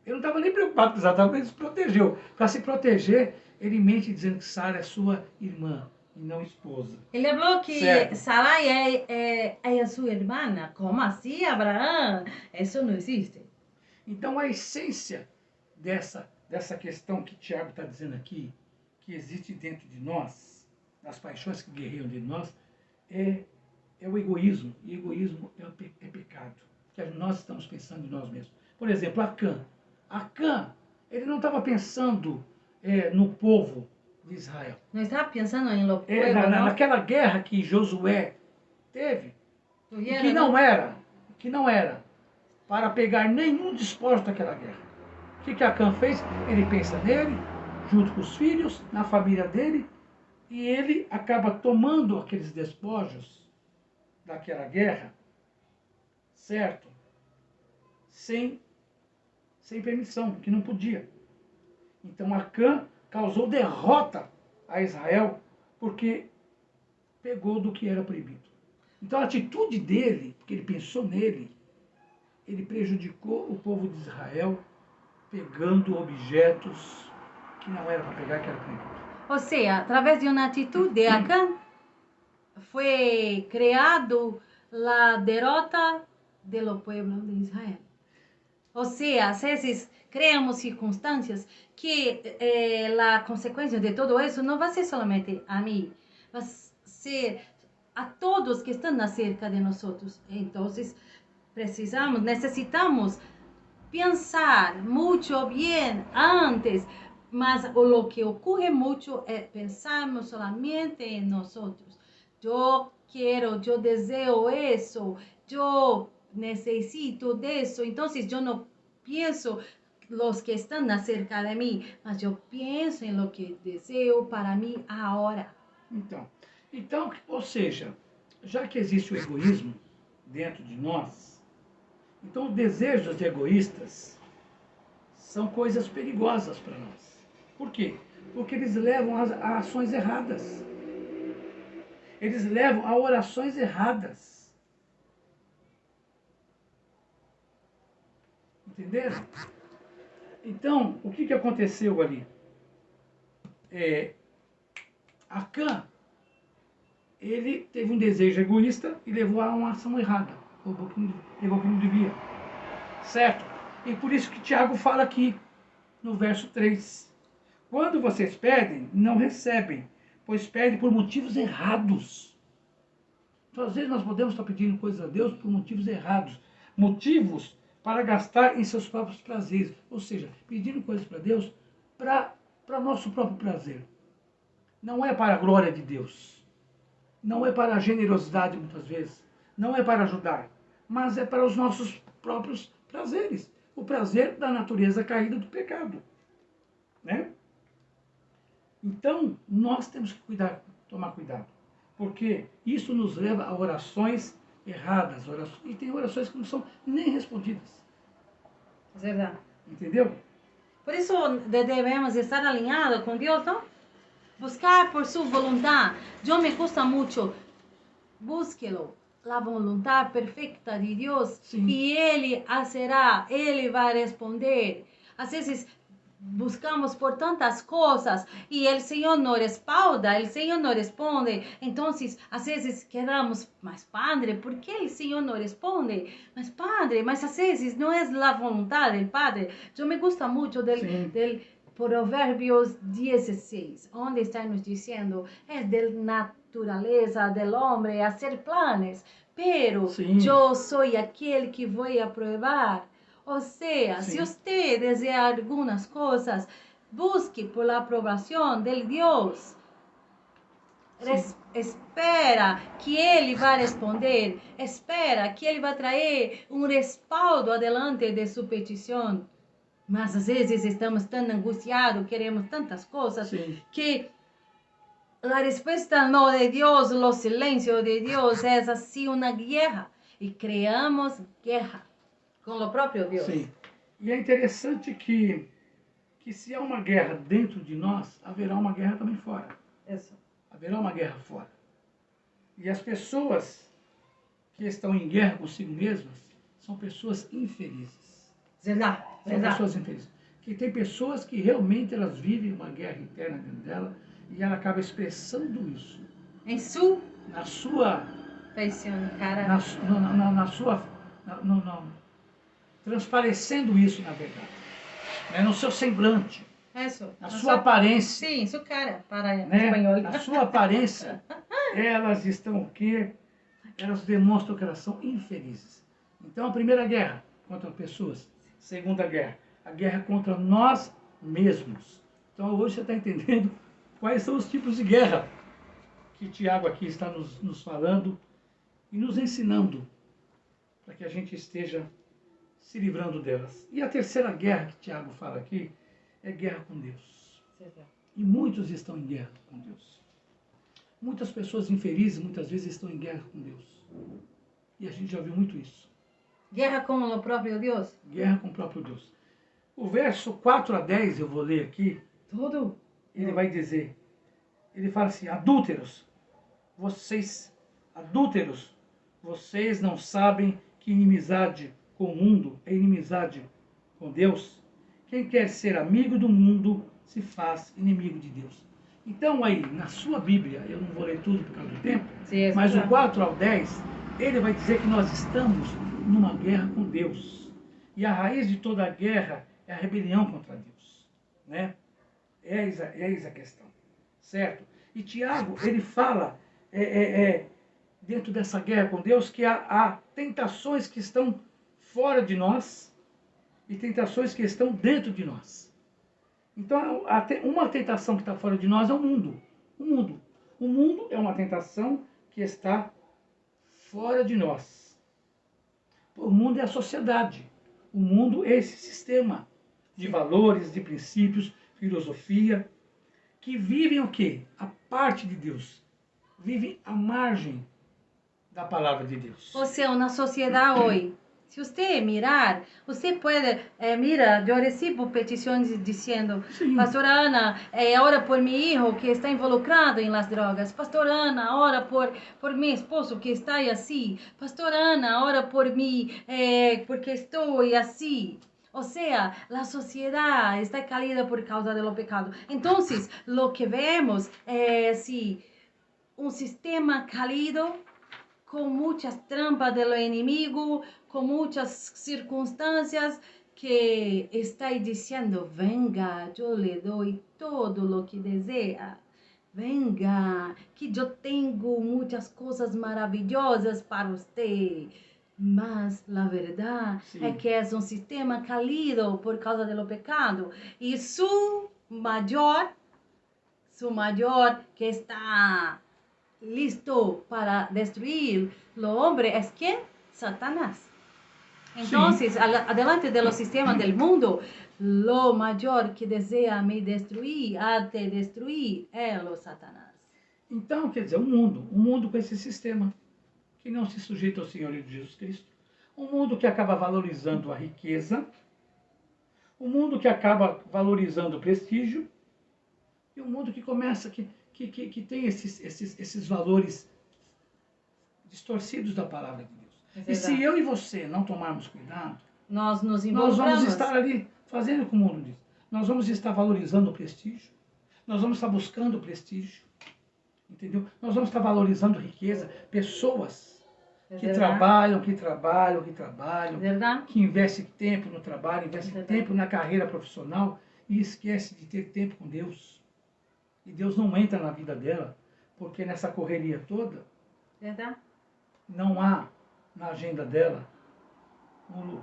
Speaker 1: Ele não estava nem preocupado com Sara, ele se protegeu. Para se proteger, ele mente dizendo que Sara é sua irmã e não esposa.
Speaker 2: Ele falou que Sara é sua irmã. Como assim, Abraão? Isso não existe.
Speaker 1: Então, a essência dessa questão que Tiago está dizendo aqui, que existe dentro de nós, das paixões que guerreiam dentro de nós, é o egoísmo. E egoísmo é pecado. Que nós estamos pensando em nós mesmos. Por exemplo, Acã, ele não estava pensando no povo de Israel.
Speaker 2: Não estava pensando em lo povo,
Speaker 1: naquela guerra que Josué teve, que não era para pegar nenhum despojo daquela guerra. O que Acã fez? Ele pensa nele, junto com os filhos, na família dele, e ele acaba tomando aqueles despojos daquela guerra, certo? Sem permissão, que não podia. Então Acã causou derrota a Israel porque pegou do que era proibido. Então a atitude dele, porque ele pensou nele, ele prejudicou o povo de Israel pegando objetos que não era para pegar, que era proibido.
Speaker 2: Ou seja, através de uma atitude de Acã, foi criado a derrota do povo de Israel. Ou seja, às vezes criamos circunstâncias que a consequência de tudo isso não vai ser somente a mim, vai ser a todos que estão cerca de nós. Então, necessitamos pensar muito bem antes, Mas lo que ocurre mucho es pensarmos solamente en nosotros. Yo quiero, yo deseo eso, yo necesito de eso. Entonces yo no pienso los que están cerca de mí, mas yo pienso en lo que deseo para mí ahora.
Speaker 1: Então, ou seja, já que existe o egoísmo dentro de nós, então os desejos egoístas são coisas perigosas para nós. Por quê? Porque eles levam a ações erradas. Eles levam a orações erradas. Entenderam? Então, o que aconteceu ali? Acã, ele teve um desejo egoísta e levou a uma ação errada. Levou o que não devia. Certo? E por isso que Tiago fala aqui, no verso 3. Quando vocês pedem, não recebem, pois pedem por motivos errados. Então, às vezes nós podemos estar pedindo coisas a Deus por motivos errados. Motivos para gastar em seus próprios prazeres. Ou seja, pedindo coisas para Deus para nosso próprio prazer. Não é para a glória de Deus. Não é para a generosidade, muitas vezes. Não é para ajudar. Mas é para os nossos próprios prazeres. O prazer da natureza caída do pecado. Né? Então, nós temos que tomar cuidado. Porque isso nos leva a orações erradas. E tem orações que não são nem respondidas.
Speaker 2: É verdade.
Speaker 1: Entendeu?
Speaker 2: Por isso devemos estar alinhados com Deus, não? Buscar por sua vontade. Eu me custa muito. Búsquelo. A vontade perfeita de Deus.
Speaker 1: Sim.
Speaker 2: E Ele fará. Ele vai responder. Às vezes buscamos por tantas coisas e o Senhor não respalda, o Senhor não responde. Então, às vezes quedamos, mas Padre, por que o Senhor não responde? Mas Padre, mas às vezes não é a vontade do Padre. Eu me gusta muito del Provérbios 16, onde está nos dizendo, é da natureza do homem fazer planos, pero eu sou aquele que vou aprovar. Ou seja, se você deseja algumas coisas, busque por la aprovação de Deus. Espera que Ele vai responder. Espera que Ele vai trazer um respaldo adelante de sua petição. Mas às vezes estamos tão angustiados, queremos tantas coisas, que a resposta não de Deus, o silêncio de Deus é assim uma guerra. E criamos guerra com o próprio Deus.
Speaker 1: Sim. E é interessante que se há uma guerra dentro de nós, haverá uma guerra também fora.
Speaker 2: Isso.
Speaker 1: Haverá uma guerra fora. E as pessoas que estão em guerra consigo mesmas são pessoas infelizes.
Speaker 2: Verdade.
Speaker 1: São pessoas infelizes. Que tem pessoas que realmente elas vivem uma guerra interna dentro dela e ela acaba expressando isso. Na sua...
Speaker 2: cara.
Speaker 1: Na sua... transparecendo isso, na verdade. Né? No seu semblante.
Speaker 2: Isso.
Speaker 1: Na sua aparência.
Speaker 2: Sim, sua cara, para
Speaker 1: né?
Speaker 2: espanhol.
Speaker 1: Na sua aparência, elas estão o quê? Elas demonstram que elas são infelizes. Então, a primeira guerra contra pessoas. Segunda guerra, a guerra contra nós mesmos. Então, hoje você está entendendo quais são os tipos de guerra que Tiago aqui está nos falando e nos ensinando para que a gente esteja se livrando delas. E a terceira guerra que Tiago fala aqui é guerra com Deus. E muitos estão em guerra com Deus. Muitas pessoas infelizes muitas vezes estão em guerra com Deus. E a gente já viu muito isso.
Speaker 2: Guerra com o próprio Deus?
Speaker 1: Guerra com o próprio Deus. O verso 4 a 10, eu vou ler aqui.
Speaker 2: Tudo?
Speaker 1: Ele vai dizer, ele fala assim, adúlteros, vocês não sabem que inimizade com o mundo é inimizade com Deus? Quem quer ser amigo do mundo se faz inimigo de Deus. Então aí, na sua Bíblia, eu não vou ler tudo por causa do tempo, mas o 4 ao 10, ele vai dizer que nós estamos numa guerra com Deus. E a raiz de toda a guerra é a rebelião contra Deus. Né? Eis a questão. Certo? E Tiago, ele fala, dentro dessa guerra com Deus, que há tentações que estão fora de nós e tentações que estão dentro de nós. Então, uma tentação que está fora de nós é o mundo. O mundo. O mundo é uma tentação que está fora de nós. O mundo é a sociedade. O mundo é esse sistema de valores, de princípios, filosofia, que vivem o quê? A parte de Deus. Vivem à margem da palavra de Deus.
Speaker 2: Ou seja, na sociedade hoje, se você mirar, você pode, mira, eu recebo petições dizendo,
Speaker 1: Sim.
Speaker 2: Pastora Ana, ora por meu filho que está involucrado em las drogas. Pastora Ana, ora por meu esposo que está assim. Pastora Ana, ora por mim porque estou assim. O sea, la sociedad está caída por causa do pecado. Entonces, lo que vemos es un sistema caído con muchas trampas del enemigo, con muchas circunstancias que está diciendo, venga, yo le doy todo lo que desea. Venga, que yo tengo muchas cosas maravillosas para usted. Mas la verdad es que es un sistema caído por causa del pecado. Y su mayor que está listo para destruir lo hombre es ¿quién? Satanás. Entonces, adelante de los sistemas del mundo, lo mayor que desea me destruir, até destruir, é o Satanás.
Speaker 1: Então, quer dizer, um mundo com esse sistema, que não se sujeita ao Senhor Jesus Cristo. Um mundo que acaba valorizando a riqueza, um mundo que acaba valorizando o prestígio, e um mundo que começa, que tem esses valores distorcidos da palavra de Deus. E se eu e você não tomarmos cuidado,
Speaker 2: nós
Speaker 1: vamos estar ali fazendo o que o mundo diz. Nós vamos estar valorizando o prestígio, nós vamos estar buscando o prestígio, entendeu? Nós vamos estar valorizando riqueza, pessoas que trabalham,
Speaker 2: Verdade.
Speaker 1: que investem tempo no trabalho, investem tempo na carreira profissional e esquecem de ter tempo com Deus. E Deus não entra na vida dela, porque nessa correria toda, não há na agenda dela um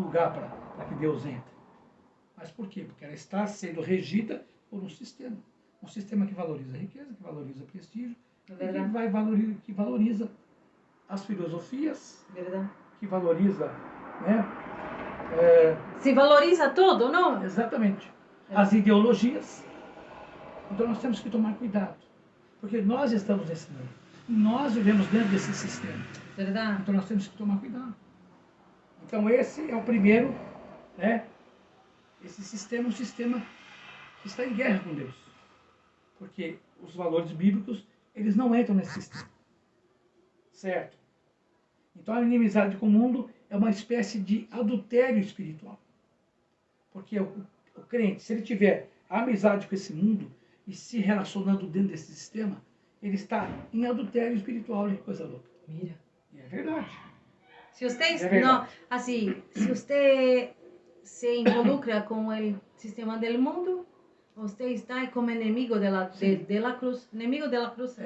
Speaker 1: lugar para que Deus entre. Mas por quê? Porque ela está sendo regida por um sistema. Um sistema que valoriza a riqueza, que valoriza o prestígio, que valoriza as filosofias, que valoriza, né?
Speaker 2: Se valoriza tudo, não?
Speaker 1: Exatamente. As ideologias. Então nós temos que tomar cuidado, porque nós estamos nesse mundo, nós vivemos dentro desse sistema.
Speaker 2: Verdade.
Speaker 1: Então nós temos que tomar cuidado. Então esse é o primeiro, né? Esse sistema é um sistema que está em guerra com Deus, porque os valores bíblicos, eles não entram nesse sistema, certo? Então a inimizade com o mundo é uma espécie de adultério espiritual, porque o crente, se ele tiver amizade com esse mundo, e se relacionando dentro desse sistema, ele está em adultério espiritual, que coisa louca.
Speaker 2: Mira.
Speaker 1: E é verdade.
Speaker 2: Se você não, assim, se você se involucra com o sistema do mundo, você está como inimigo da cruz, inimigo da cruz.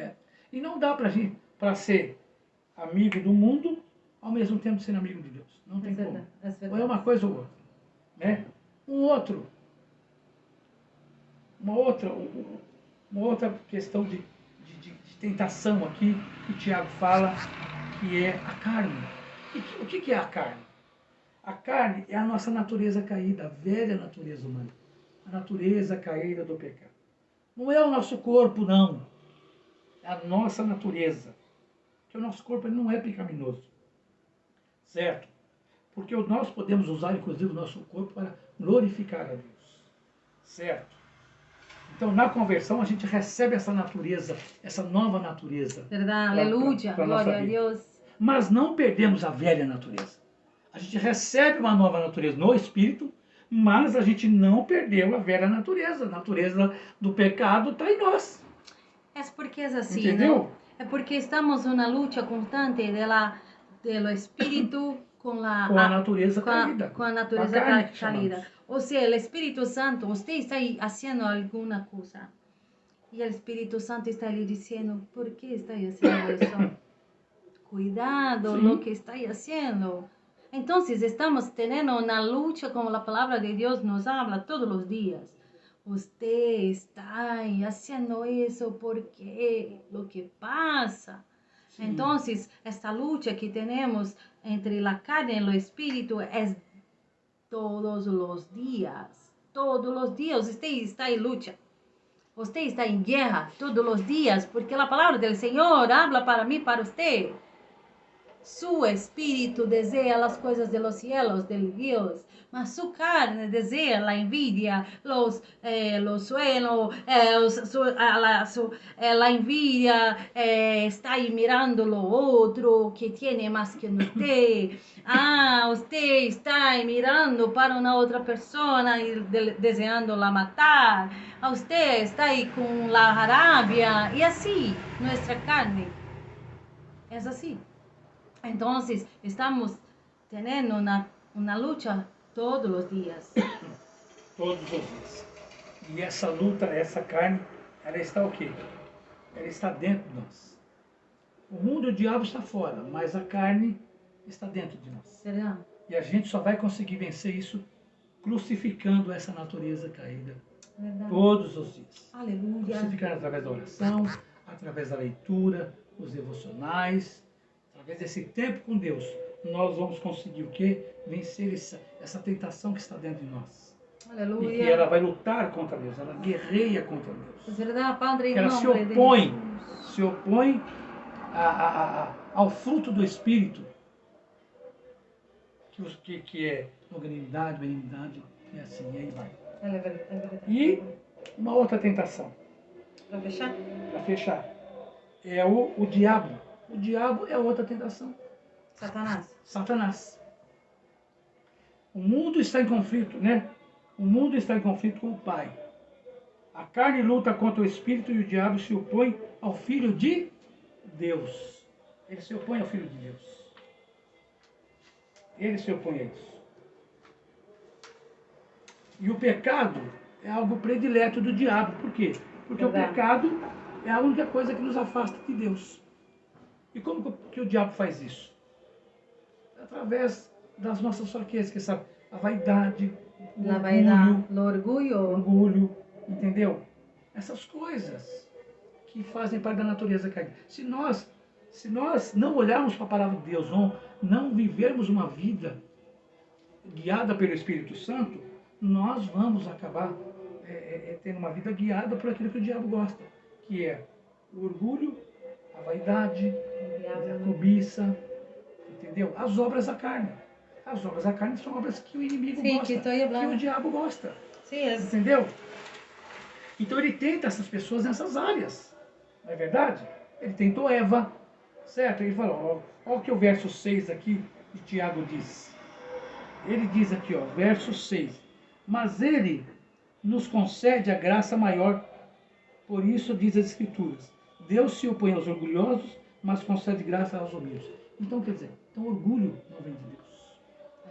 Speaker 1: E não dá para ser amigo do mundo ao mesmo tempo ser amigo de Deus. Não tem como. Ou é uma coisa ou outra, né? Uma outra questão de tentação aqui que o Tiago fala, que é a carne. O que é a carne? A carne é a nossa natureza caída, a velha natureza humana. A natureza caída do pecado. Não é o nosso corpo, não. É a nossa natureza. Porque o nosso corpo não é pecaminoso. Certo? Porque nós podemos usar, inclusive, o nosso corpo para glorificar a Deus. Certo? Então, na conversão, a gente recebe essa natureza, essa nova natureza.
Speaker 2: Verdade, aleluia, glória a Deus.
Speaker 1: Mas não perdemos a velha natureza. A gente recebe uma nova natureza no Espírito, mas a gente não perdeu a velha natureza. A natureza do pecado está em nós.
Speaker 2: É porque é assim,
Speaker 1: entendeu?
Speaker 2: Não? É porque estamos numa luta constante do Espírito com a
Speaker 1: natureza caída.
Speaker 2: Com a natureza caída. Ou seja, o Espírito Santo, você está fazendo alguma coisa. E o Espírito Santo está lhe dizendo, por que está fazendo isso? Cuidado lo que está fazendo. Então, estamos tendo uma luta como a palavra de Deus nos habla todos os dias. Você está fazendo isso porque o que passa.
Speaker 1: Sim.
Speaker 2: Então, esta luta que temos entre a carne e o espírito é todos os dias. Todos os dias você está em luta. Você está em guerra todos os dias, porque a palavra do Senhor habla para mim, para você. Su espíritu desea as coisas de los cielos, de Dios, mas su carne desea la envidia, los sueños, la envidia, está aí mirando lo outro que tiene más que usted. Usted está aí mirando para uma outra pessoa e desejando la matar. Usted está aí com la rabia e assim, nossa carne é assim. Então, estamos tendo uma luta todos os dias.
Speaker 1: Todos os dias. E essa luta, essa carne, ela está o quê? Ela está dentro de nós. O mundo e o diabo está fora, mas a carne está dentro de nós.
Speaker 2: Será?
Speaker 1: E a gente só vai conseguir vencer isso crucificando essa natureza caída.
Speaker 2: Verdade.
Speaker 1: Todos os dias.
Speaker 2: Aleluia.
Speaker 1: Crucificando através da oração, através da leitura, os devocionais, através desse tempo com Deus, nós vamos conseguir o quê? Vencer essa tentação que está dentro de nós.
Speaker 2: Aleluia.
Speaker 1: E que ela vai lutar contra Deus, ela guerreia contra Deus.
Speaker 2: É verdade, Padre.
Speaker 1: Ela se opõe ao fruto do Espírito, que é longanimidade, benignidade, e assim, e aí vai.
Speaker 2: É verdade.
Speaker 1: E uma outra tentação,
Speaker 2: Para fechar?
Speaker 1: para fechar, é o diabo. O diabo é outra tentação. Satanás. O mundo está em conflito, né? O mundo está em conflito com o Pai. A carne luta contra o Espírito e o diabo se opõe ao Filho de Deus. Ele se opõe ao Filho de Deus. Ele se opõe a isso. E o pecado é algo predileto do diabo. Por quê? Porque
Speaker 2: Verdade.
Speaker 1: o pecado é a única coisa que nos afasta de Deus. E como que o diabo faz isso? Através das nossas fraquezas, que sabe? A vaidade,
Speaker 2: o
Speaker 1: orgulho, entendeu? Essas coisas que fazem parte da natureza caída. Se nós não olharmos para a palavra de Deus, não vivermos uma vida guiada pelo Espírito Santo, nós vamos acabar tendo uma vida guiada por aquilo que o diabo gosta, que é o orgulho, a vaidade, a cobiça, entendeu? As obras da carne. As obras da carne são obras que o inimigo gosta, que o diabo gosta.
Speaker 2: Sim,
Speaker 1: entendeu? Então ele tenta essas pessoas nessas áreas. Não é verdade? Ele tentou Eva, certo? Ele falou, olha o que o verso 6 aqui de Tiago diz. Ele diz aqui, verso 6. Mas ele nos concede a graça maior, por isso diz as Escrituras. Deus se opõe aos orgulhosos, mas concede graça aos humildes. Então, quer dizer, orgulho não vem de Deus.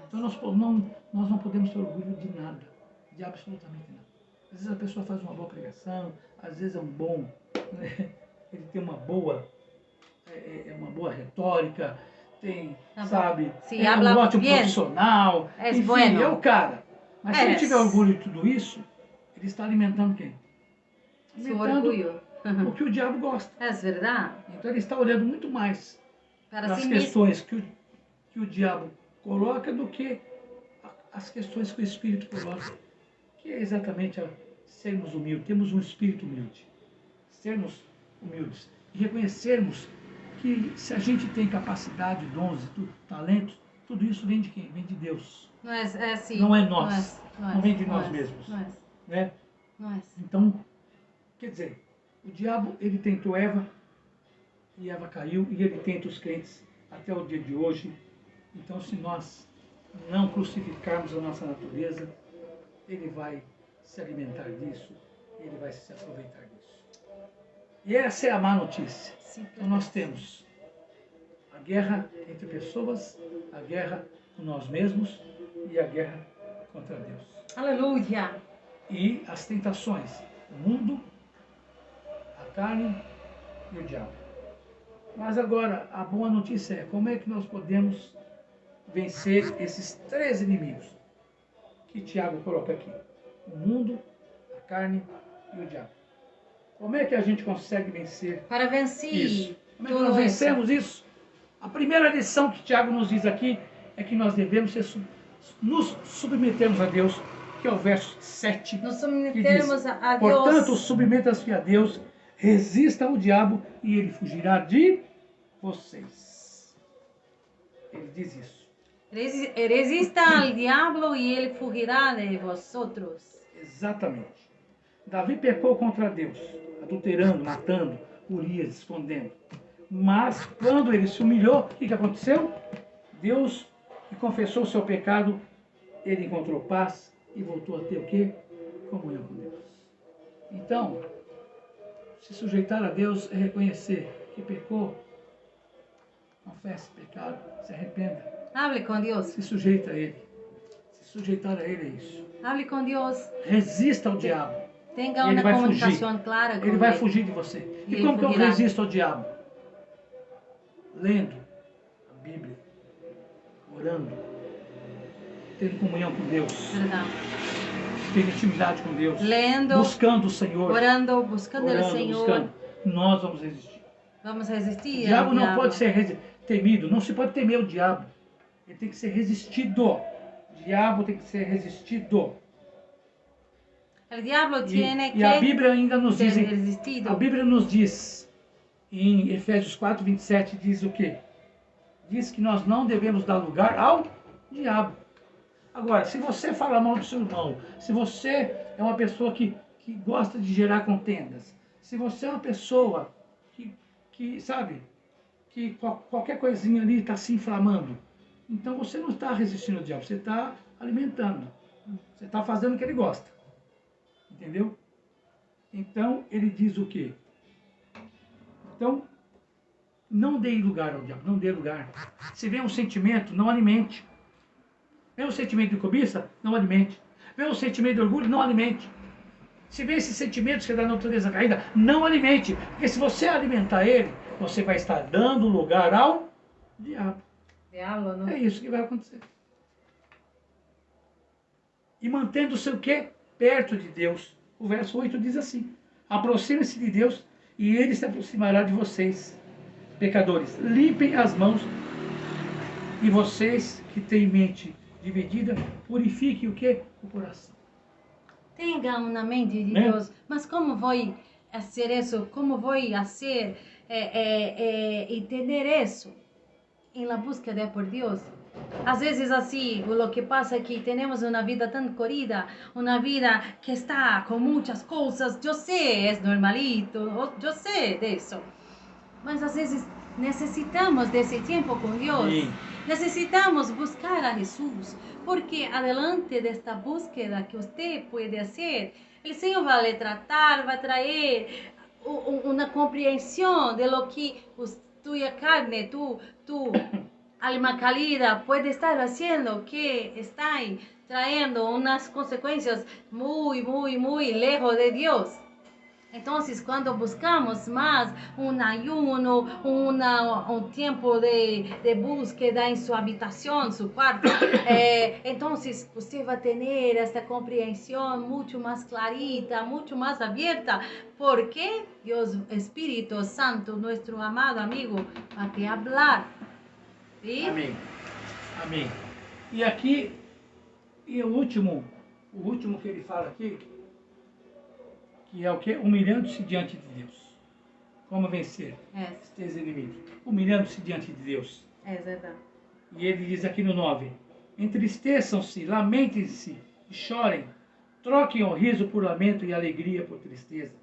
Speaker 1: Então, nós não podemos ter orgulho de nada, de absolutamente nada. Às vezes a pessoa faz uma boa pregação, às vezes é um bom, né? Ele tem uma boa retórica, tem, sabe, é um ótimo profissional, enfim, é o cara. Mas se ele tiver orgulho de tudo isso, ele está alimentando quem? Alimentando o que o diabo gosta.
Speaker 2: É verdade.
Speaker 1: Então ele está olhando muito mais para as questões que o diabo coloca do que as questões que o Espírito coloca, que é exatamente sermos humildes, temos um espírito humilde, sermos humildes e reconhecermos que se a gente tem capacidade, dons, talentos, tudo isso vem de quem? Vem de Deus.
Speaker 2: Não é assim.
Speaker 1: Não é nós. Não vem de nós mesmos. Né? Então, quer dizer, o diabo, ele tentou Eva, e Eva caiu, e ele tenta os crentes até o dia de hoje. Então, se nós não crucificarmos a nossa natureza, ele vai se alimentar disso, ele vai se aproveitar disso. E essa é a má notícia. Então, nós temos a guerra entre pessoas, a guerra com nós mesmos e a guerra contra Deus.
Speaker 2: Aleluia!
Speaker 1: E as tentações, o mundo, a carne e o diabo. Mas agora, a boa notícia é como é que nós podemos vencer esses três inimigos que Tiago coloca aqui. O mundo, a carne e o diabo. Como é que a gente consegue vencer
Speaker 2: Para vencer
Speaker 1: isso? Como é que
Speaker 2: tudo
Speaker 1: nós
Speaker 2: isso.
Speaker 1: vencemos isso? A primeira lição que Tiago nos diz aqui é que nós devemos nos submetermos a Deus, que é o verso 7.
Speaker 2: Nos
Speaker 1: que
Speaker 2: submetermos
Speaker 1: diz,
Speaker 2: a Deus.
Speaker 1: portanto, submetam-se a Deus, resistam ao diabo e ele fugirá de vocês. Ele diz isso.
Speaker 2: Resista al diablo e ele fugirá de vosotros.
Speaker 1: Exatamente. Davi pecou contra Deus, adulterando, matando, Urias, escondendo. Mas quando ele se humilhou, o que aconteceu? Deus, que confessou o seu pecado, ele encontrou paz e voltou a ter o quê? Comunhão com Deus. Então, se sujeitar a Deus é reconhecer que pecou, confesse o pecado, se arrependa,
Speaker 2: Hable com Deus.
Speaker 1: se sujeita a Ele. Se sujeitar a Ele é isso.
Speaker 2: Hable com Deus.
Speaker 1: Resista ao diabo.
Speaker 2: Tenha
Speaker 1: Ele
Speaker 2: uma
Speaker 1: vai
Speaker 2: comunicação
Speaker 1: fugir.
Speaker 2: clara com
Speaker 1: Ele vai fugir de você.
Speaker 2: E
Speaker 1: E
Speaker 2: ele
Speaker 1: como que eu
Speaker 2: fugirá.
Speaker 1: resisto ao diabo? Lendo a Bíblia, orando, tendo comunhão com Deus,
Speaker 2: Verdade.
Speaker 1: tendo intimidade com Deus,
Speaker 2: Lendo,
Speaker 1: buscando o Senhor,
Speaker 2: orando, buscando o
Speaker 1: orando,
Speaker 2: Senhor.
Speaker 1: buscando. Nós vamos resistir.
Speaker 2: Vamos
Speaker 1: O
Speaker 2: resistir
Speaker 1: diabo
Speaker 2: ao
Speaker 1: não
Speaker 2: diabo.
Speaker 1: pode ser temido, não se pode temer o diabo. Ele tem que ser resistido. O diabo tem que ser resistido.
Speaker 2: El diablo tiene
Speaker 1: E a
Speaker 2: que
Speaker 1: Bíblia ainda nos
Speaker 2: ser
Speaker 1: diz,
Speaker 2: resistido.
Speaker 1: a Bíblia nos diz, em Efésios 4, 27, diz o quê? Diz que nós não devemos dar lugar ao diabo. Agora, se você fala mal do seu irmão, se você é uma pessoa que gosta de gerar contendas, se você é uma pessoa que sabe, que qualquer coisinha ali está se inflamando, então você não está resistindo ao diabo, você está alimentando, você está fazendo o que ele gosta. Entendeu? Então, ele diz o quê? Então, não dê lugar ao diabo, não dê lugar. Se vem um sentimento, não alimente. Vem um sentimento de cobiça, não alimente. Vem um sentimento de orgulho, não alimente. Se vem esses sentimentos que é da natureza caída, não alimente. Porque se você alimentar ele, você vai estar dando lugar ao diabo.
Speaker 2: Diablo, não?
Speaker 1: É isso que vai acontecer. E mantendo-se o quê? Perto de Deus. O verso 8 diz assim: aproxime-se de Deus e ele se aproximará de vocês. Pecadores, limpem as mãos e vocês que têm mente dividida, purifiquem o quê? O coração.
Speaker 2: Tenha uma mente de
Speaker 1: Né?
Speaker 2: Deus. Mas como vou fazer isso? Como vou fazer entender isso? Em la búsqueda por Deus. Às vezes assim, o que passa é que temos uma vida tão corrida, uma vida que está com muitas coisas. Eu sei, é normalito, eu sei disso. Mas às vezes necessitamos desse tempo com Deus.
Speaker 1: Sim.
Speaker 2: Necesitamos buscar a Jesus, porque adelante desta búsqueda que você pode fazer, o Senhor vai lhe tratar, vai trazer uma compreensão de lo que tua carne, tu alma caída pode estar fazendo, que está trayendo unas consequências muy lejos de Deus. Então, quando buscamos mais ayuno, tempo de búsqueda em sua habitação, seu quarto, então você vai ter esta compreensão muito mais clarita, muito mais aberta, porque Deus Espírito Santo, nosso amado amigo, vai te falar. ¿Sí?
Speaker 1: Amém. Amém. E aqui, e o último que ele fala aqui, que é o quê? Humilhando-se diante de Deus. Como vencer estes inimigos? Humilhando-se diante de Deus.
Speaker 2: É verdade.
Speaker 1: E ele diz aqui no 9: entristeçam-se, lamentem-se e chorem, troquem o riso por lamento e a alegria por tristeza.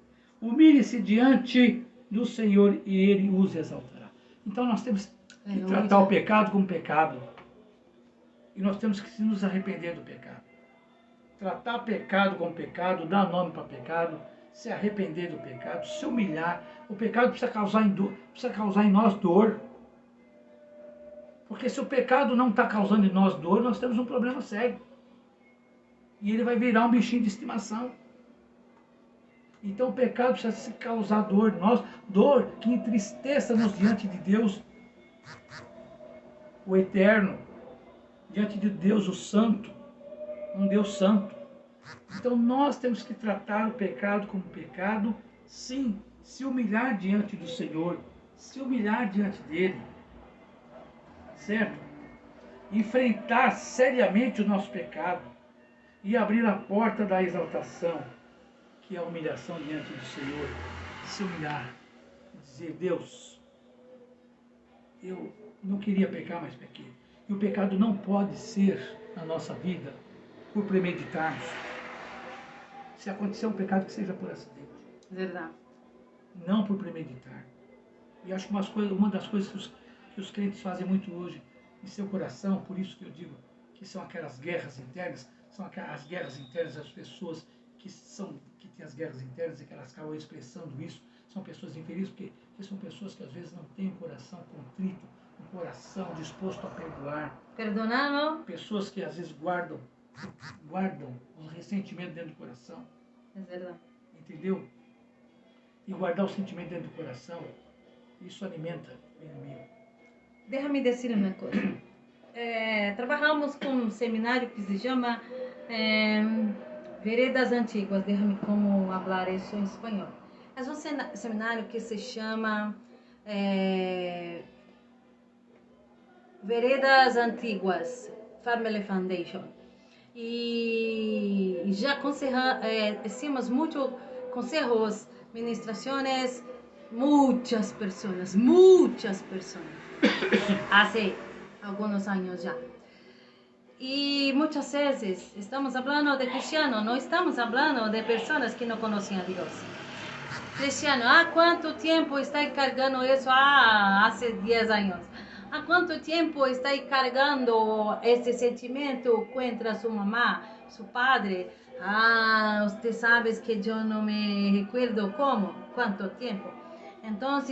Speaker 1: Humilhe-se diante do Senhor e ele os exaltará. Então nós temos que tratar o pecado como pecado. E nós temos que nos arrepender do pecado. Tratar pecado como pecado, dar nome para pecado, se arrepender do pecado, se humilhar. O pecado precisa causar em nós dor. Porque se o pecado não está causando em nós dor, nós temos um problema sério. E ele vai virar um bichinho de estimação. Então o pecado precisa se causar dor em nós, dor que entristeça-nos diante de Deus, o Eterno, diante de Deus, o Santo, um Deus Santo. Então nós temos que tratar o pecado como pecado, sim, se humilhar diante do Senhor, se humilhar diante dele, certo? Enfrentar seriamente o nosso pecado e abrir a porta da exaltação, que é a humilhação diante do Senhor. Se humilhar, dizer: Deus, eu não queria pecar, mas pequei. E o pecado não pode ser na nossa vida por premeditarmos. Se acontecer um pecado, que seja por acidente.
Speaker 2: Verdade.
Speaker 1: Não por premeditar. E acho que uma das coisas que os crentes fazem muito hoje em seu coração, por isso que eu digo que são aquelas guerras internas, são as guerras internas das pessoas que têm as guerras internas e que elas acabam expressando isso, são pessoas infelizes, porque são pessoas que às vezes não têm um coração contrito, um coração disposto a perdoar.
Speaker 2: Perdonar, não?
Speaker 1: Pessoas que às vezes guardam os ressentimentos dentro do coração.
Speaker 2: É verdade.
Speaker 1: Entendeu? E guardar o sentimento dentro do coração, isso alimenta o inimigo.
Speaker 2: Déjame dizer uma coisa. Trabalhamos com um seminário que se chama Veredas Antiguas. Déjame como falar isso em espanhol. É um seminário que se chama Veredas Antiguas, Family Foundation. E já hicimos muitos consejos, ministrações, muitas pessoas, há alguns anos já. E muitas vezes estamos falando de cristianos, não estamos falando de pessoas que não conhecem a Deus. Cristiano, há quanto tempo está carregando isso? Há 10 anos. Há quanto tempo está carregando esse sentimento contra sua mamá, seu padre? Você sabe que eu não me recuerdo como, quanto tempo. Então,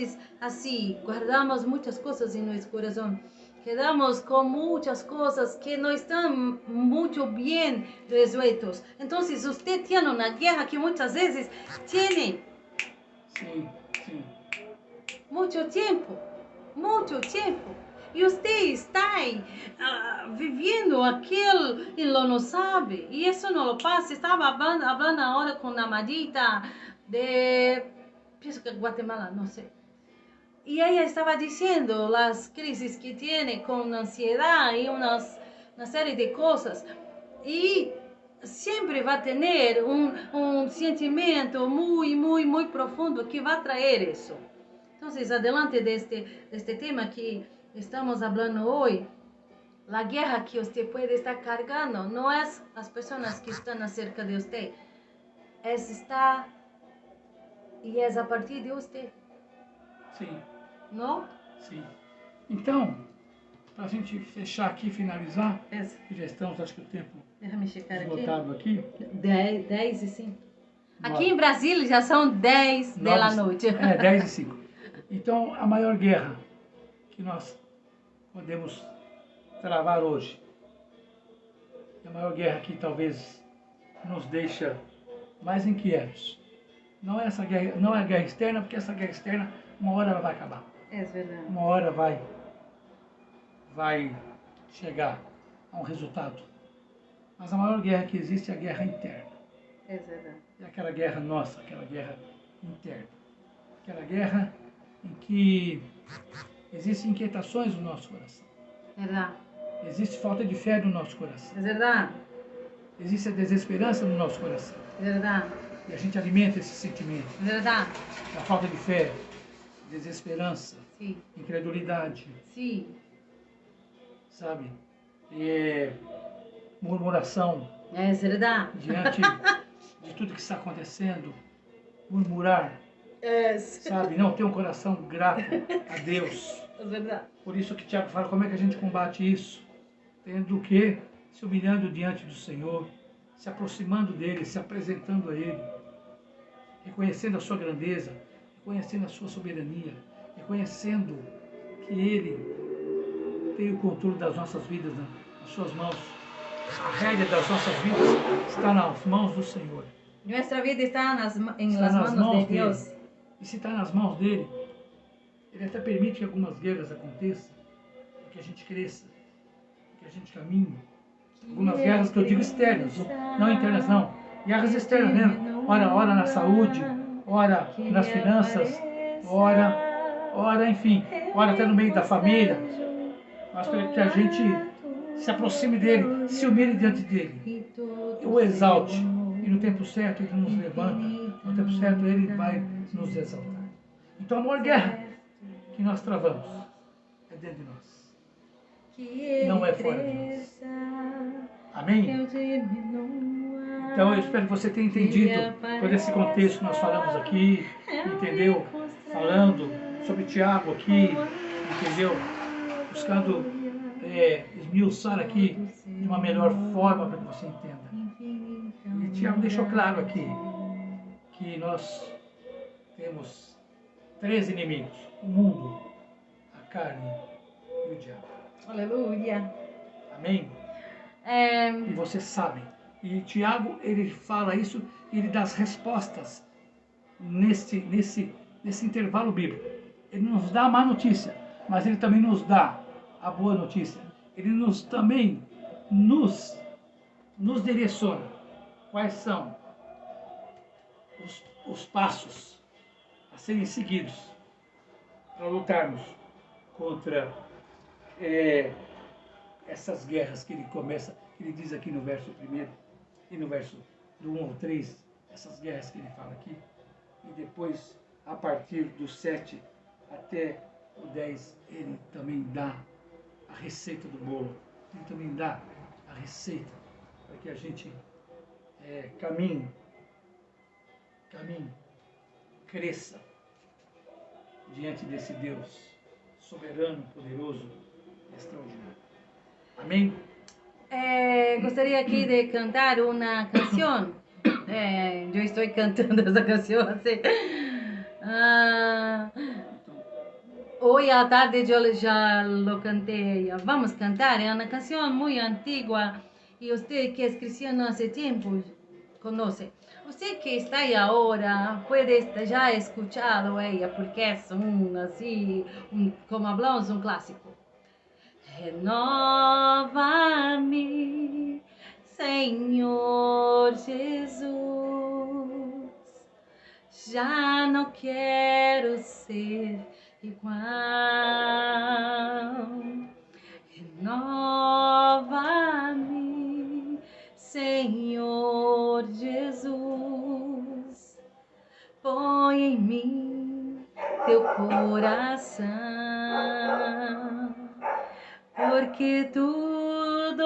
Speaker 2: assim, guardamos muitas coisas em nosso coração. Quedamos com muitas coisas que não estão muito bem resueltas. Então, você tem uma guerra que muitas vezes tem.
Speaker 1: Sim, sim.
Speaker 2: Muito tempo. E você está vivendo aquilo e não sabe. E isso não lo passa. Estava falando agora com a Madita de... Penso que Guatemala, não sei. E ela estava dizendo as crises que tem com ansiedade e uma série de coisas. E sempre vai ter um sentimento muito profundo que vai trazer isso. Então, adelante deste tema que estamos falando hoje, a guerra que você pode estar carregando não é as pessoas que estão acerca de você, e é a partir de você.
Speaker 1: Sim.
Speaker 2: Não?
Speaker 1: Sim. Então, para a gente fechar aqui, finalizar,
Speaker 2: que
Speaker 1: já estamos, acho que o tempo
Speaker 2: Deixa-me checar
Speaker 1: esgotado aqui.
Speaker 2: 10 e 5. Aqui em Brasília já são 10 da noite.
Speaker 1: 10 e 5. Então, a maior guerra que nós podemos travar hoje, a maior guerra que talvez nos deixa mais inquietos, não é essa guerra, não é a guerra externa, porque essa guerra externa, uma hora ela vai acabar.
Speaker 2: É verdade.
Speaker 1: Uma hora vai chegar a um resultado. Mas a maior guerra que existe é a guerra interna.
Speaker 2: É verdade.
Speaker 1: É aquela guerra nossa, aquela guerra interna. Aquela guerra em que existem inquietações no nosso coração.
Speaker 2: Verdade.
Speaker 1: Existe falta de fé no nosso coração.
Speaker 2: É verdade.
Speaker 1: Existe a desesperança no nosso coração.
Speaker 2: É verdade.
Speaker 1: E a gente alimenta esse sentimento.
Speaker 2: É verdade.
Speaker 1: A falta de fé, desesperança,
Speaker 2: Sim.
Speaker 1: incredulidade.
Speaker 2: Sim.
Speaker 1: Sabe? Murmuração.
Speaker 2: É verdade.
Speaker 1: Diante de tudo que está acontecendo. Murmurar. Sabe? Não ter um coração grato a Deus.
Speaker 2: É verdade.
Speaker 1: Por isso que Tiago fala, como é que a gente combate isso? Tendo o quê? Se humilhando diante do Senhor, se aproximando dEle, se apresentando a Ele, reconhecendo a sua grandeza, reconhecendo a sua soberania, reconhecendo que Ele tem o controle das nossas vidas nas suas mãos. A rédea das nossas vidas está nas mãos do Senhor.
Speaker 2: Nossa vida está nas
Speaker 1: mãos
Speaker 2: mãos de Deus.
Speaker 1: Dele. E se está nas mãos dele, Ele até permite que algumas guerras aconteçam, para que a gente cresça, para que a gente caminhe. Algumas guerras que eu digo externas, não internas não. Guerras externas mesmo. Ora na saúde, ora nas finanças, ora, enfim, ora até no meio da família. Mas para que a gente se aproxime dele, se humilhe diante dele, o exalte. E no tempo certo ele nos levanta, no tempo certo ele vai nos exaltar. Então a maior guerra que nós travamos é dentro de nós, não é fora de nós. Amém? Então eu espero que você tenha entendido todo esse contexto que nós falamos aqui, entendeu? Falando sobre Tiago aqui, entendeu? Buscando esmiuçar aqui de uma melhor forma para que você entenda. E Tiago deixou claro aqui que nós temos 3 inimigos: o mundo, a carne e o diabo.
Speaker 2: Aleluia.
Speaker 1: Amém? E vocês sabem. E Tiago, ele fala isso, ele dá as respostas nesse intervalo bíblico. Ele nos dá a má notícia, mas ele também nos dá a boa notícia. Ele também nos direciona quais são os passos a serem seguidos para lutarmos contra essas guerras que ele começa, que ele diz aqui no verso 1 e no verso do 1 ao 3, essas guerras que ele fala aqui, e depois, a partir do 7 até o 10, ele também dá a receita do bolo, ele também dá a receita para que a gente caminhe, cresça diante desse Deus soberano, poderoso e extraordinário. Amém?
Speaker 2: Gostaria aqui de cantar uma canção. Eu estou cantando essa canção assim. Hoje à tarde eu já lo cantei. Vamos cantar. É uma canção muito antiga e você que escreveu há tempo conhece. Você que está aí agora pode já escuchado ela porque é assim, como falamos, clássico. Renova-me, Senhor Jesus. Já não quero ser igual. Renova-me, Senhor Jesus. Põe em mim teu coração, porque tudo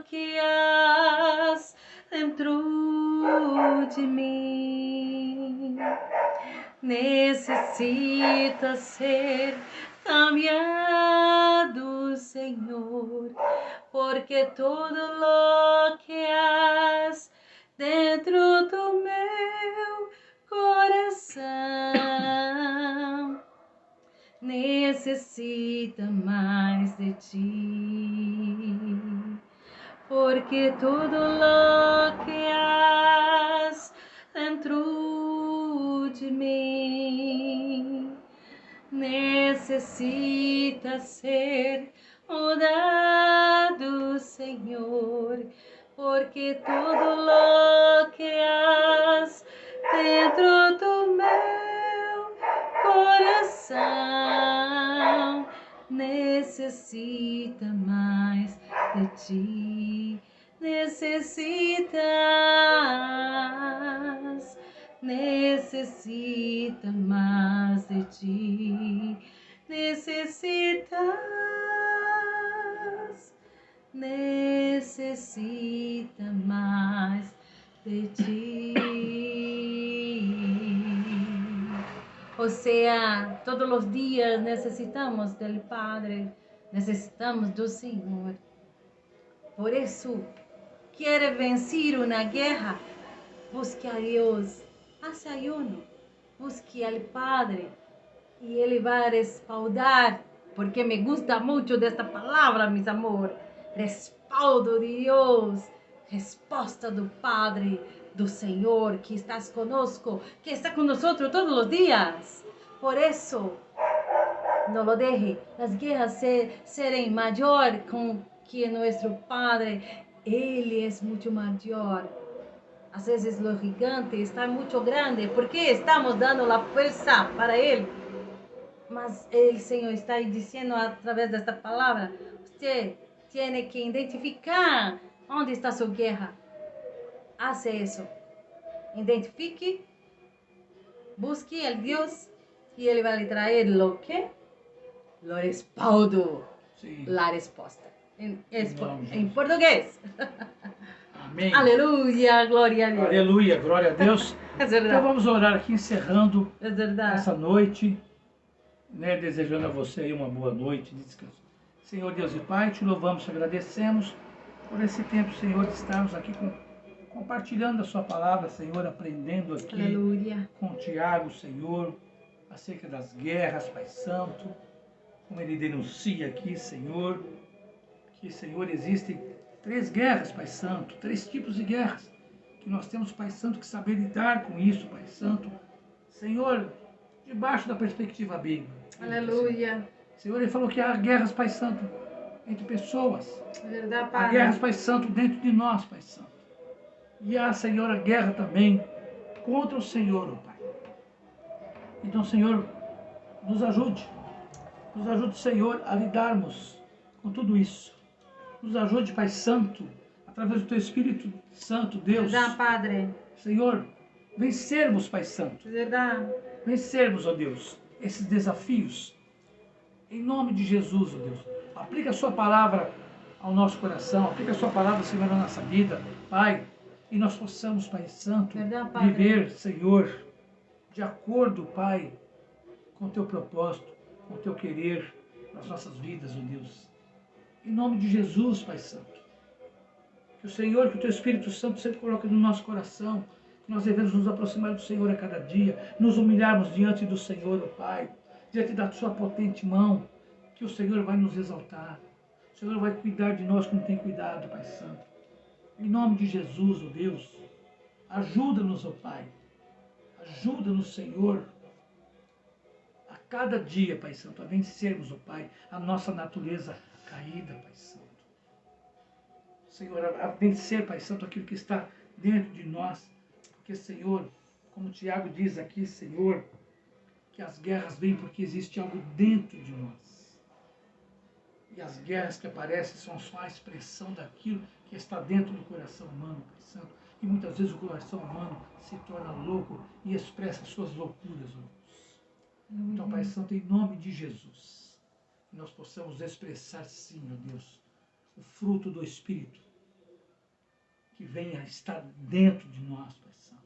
Speaker 2: que hás dentro de mim necessita ser cambiado, Senhor, porque tudo lo que hás dentro do meu coração necessita mais de ti, porque tudo lo que hás dentro de mim necessita ser mudado, Senhor, porque tudo lo que hás dentro do meu coração necessita mais de ti, necessita mais de ti, necessita mais de ti. Ou seja, todos os dias necessitamos do Padre, necessitamos do Senhor. Por isso, quer vencer uma guerra, busque a Deus, faça ayuno, busque ao Padre e Ele vai respaldar, porque me gusta muito desta palavra, meus amores, respaldo de Deus, resposta do Padre, do Senhor que estás conosco, que está com nós todos os dias. Por isso, não lo deje as guerras serem maior com que nosso Padre. Ele é muito maior. Às vezes o gigante está muito grande, porque estamos dando a força para ele. Mas o Senhor está dizendo através desta palavra, você tem que identificar onde está sua guerra. Hace isso. Identifique, busque a Deus e Ele vai lhe trazer o que? O respaldo,
Speaker 1: Sim.
Speaker 2: a resposta. Em
Speaker 1: Jesus.
Speaker 2: português.
Speaker 1: Amém.
Speaker 2: Aleluia, glória a Deus.
Speaker 1: Aleluia, glória a Deus.
Speaker 2: É
Speaker 1: Então
Speaker 2: verdade.
Speaker 1: vamos orar aqui, encerrando
Speaker 2: É verdade.
Speaker 1: essa noite, né, desejando a você aí uma boa noite de descanso. Senhor Deus e Pai, te louvamos, te agradecemos por esse tempo, Senhor, de estarmos aqui compartilhando a sua palavra, Senhor, aprendendo aqui
Speaker 2: Aleluia.
Speaker 1: com o Tiago, Senhor, acerca das guerras, Pai Santo, como ele denuncia aqui, Senhor, que, Senhor, existem 3 guerras, Pai Santo, 3 tipos de guerras, que nós temos, Pai Santo, que saber lidar com isso, Pai Santo, Senhor, debaixo da perspectiva bíblica.
Speaker 2: Aleluia.
Speaker 1: Senhor, ele falou que há guerras, Pai Santo, entre pessoas,
Speaker 2: É verdade,
Speaker 1: há
Speaker 2: Pai.
Speaker 1: guerras, Pai Santo, dentro de nós, Pai Santo, e há, Senhor, a guerra também contra o Senhor, ó Pai. Então, Senhor, nos ajude, Senhor, a lidarmos com tudo isso. Nos ajude, Pai Santo, através do Teu Espírito Santo, Deus.
Speaker 2: Verdade, Padre.
Speaker 1: Senhor, vencermos, Pai Santo.
Speaker 2: Verdade.
Speaker 1: Vencermos, ó Deus, esses desafios. Em nome de Jesus, ó Deus. Aplica a Sua palavra ao nosso coração. Aplica a Sua palavra, Senhor, na nossa vida, Pai. E nós possamos, Pai Santo,
Speaker 2: Verdade, Padre.
Speaker 1: viver, Senhor, de acordo, Pai, com o Teu propósito, com o Teu querer nas nossas vidas, ó Deus. Em nome de Jesus, Pai Santo. Que o Senhor, que o Teu Espírito Santo sempre coloque no nosso coração, que nós devemos nos aproximar do Senhor a cada dia, nos humilharmos diante do Senhor, ó Pai, diante da Sua potente mão, que o Senhor vai nos exaltar. O Senhor vai cuidar de nós como tem cuidado, Pai Santo. Em nome de Jesus, ó Deus, ajuda-nos, ó Pai. Ajuda-nos, Senhor, a cada dia, Pai Santo, a vencermos, ó Pai, a nossa natureza caída, Pai Santo. Senhor, a vencer, Pai Santo, aquilo que está dentro de nós. Porque, Senhor, como o Tiago diz aqui, Senhor, que as guerras vêm porque existe algo dentro de nós. E as guerras que aparecem são só a expressão daquilo que está dentro do coração humano, Pai Santo. E muitas vezes o coração humano se torna louco e expressa suas loucuras, ó Deus. Então, Pai Santo, em nome de Jesus, que nós possamos expressar, sim, ó Deus, o fruto do Espírito que venha estar dentro de nós, Pai Santo.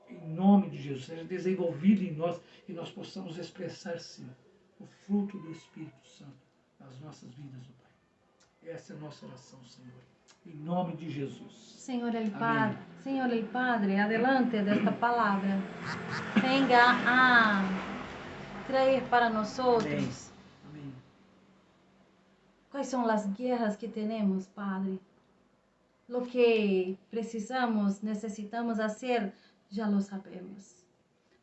Speaker 1: Em nome de Jesus, seja desenvolvido em nós e nós possamos expressar, sim, o fruto do Espírito Santo nas nossas vidas, ó Pai. Essa é a nossa oração, Senhor. Em nome de Jesus.
Speaker 2: Senhor el Padre, Senhor el Padre, adelante desta palavra. Venga a trazer para nós
Speaker 1: Amém. Amém.
Speaker 2: quais são as guerras que temos, Padre. Lo que precisamos, necessitamos fazer, já lo sabemos.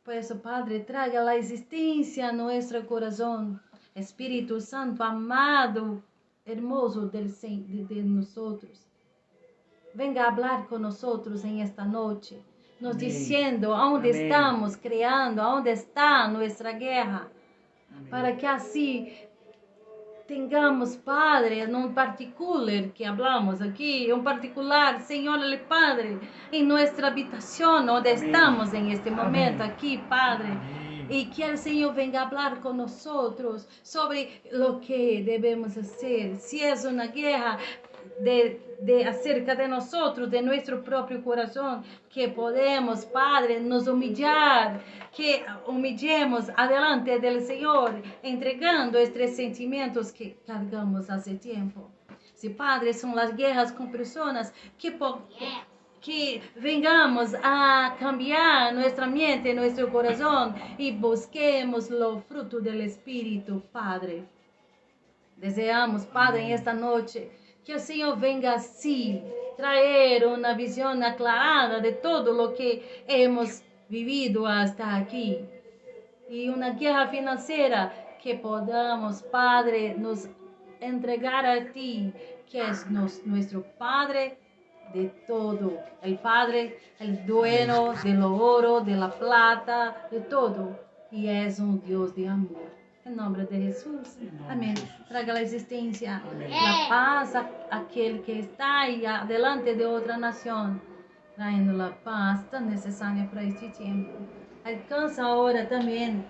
Speaker 2: Por isso, Padre, traga a existência a nosso coração. Espírito Santo, amado, hermoso de nós. Venga a falar com nós em esta noite, nos
Speaker 1: Amém.
Speaker 2: dizendo onde
Speaker 1: Amém.
Speaker 2: estamos criando, onde está nossa guerra,
Speaker 1: Amém.
Speaker 2: para que assim tengamos, Padre, num particular que hablamos aqui, um particular, Senhor el Padre, em nossa habitação, onde
Speaker 1: Amém.
Speaker 2: estamos em este momento
Speaker 1: Amém.
Speaker 2: aqui, Padre.
Speaker 1: Amém.
Speaker 2: Y que el Señor venga a hablar con nosotros sobre lo que debemos hacer. Si es una guerra de acerca de nosotros, de nuestro propio corazón, que podemos, Padre, nos humillar, que humillemos adelante del Señor, entregando estos sentimientos que cargamos hace tiempo. Si, Padre, son las guerras con personas que vengamos a cambiar nuestra mente, nuestro corazón y busquemos lo fruto del Espíritu, Padre. Deseamos, Padre, en esta noche que el Señor venga así, traer una visión aclarada de todo lo que hemos vivido hasta aquí. Y una guerra financiera que podamos, Padre, nos entregar a ti, que es nuestro Padre de todo. El Padre, el dueño del oro, de la plata, de todo. Y es un Dios de amor. En nombre de Jesús. Amén. Traga la existencia, la paz a aquel que está ahí adelante de otra nación. Trayendo la paz tan necesaria para este tiempo. Alcanza ahora también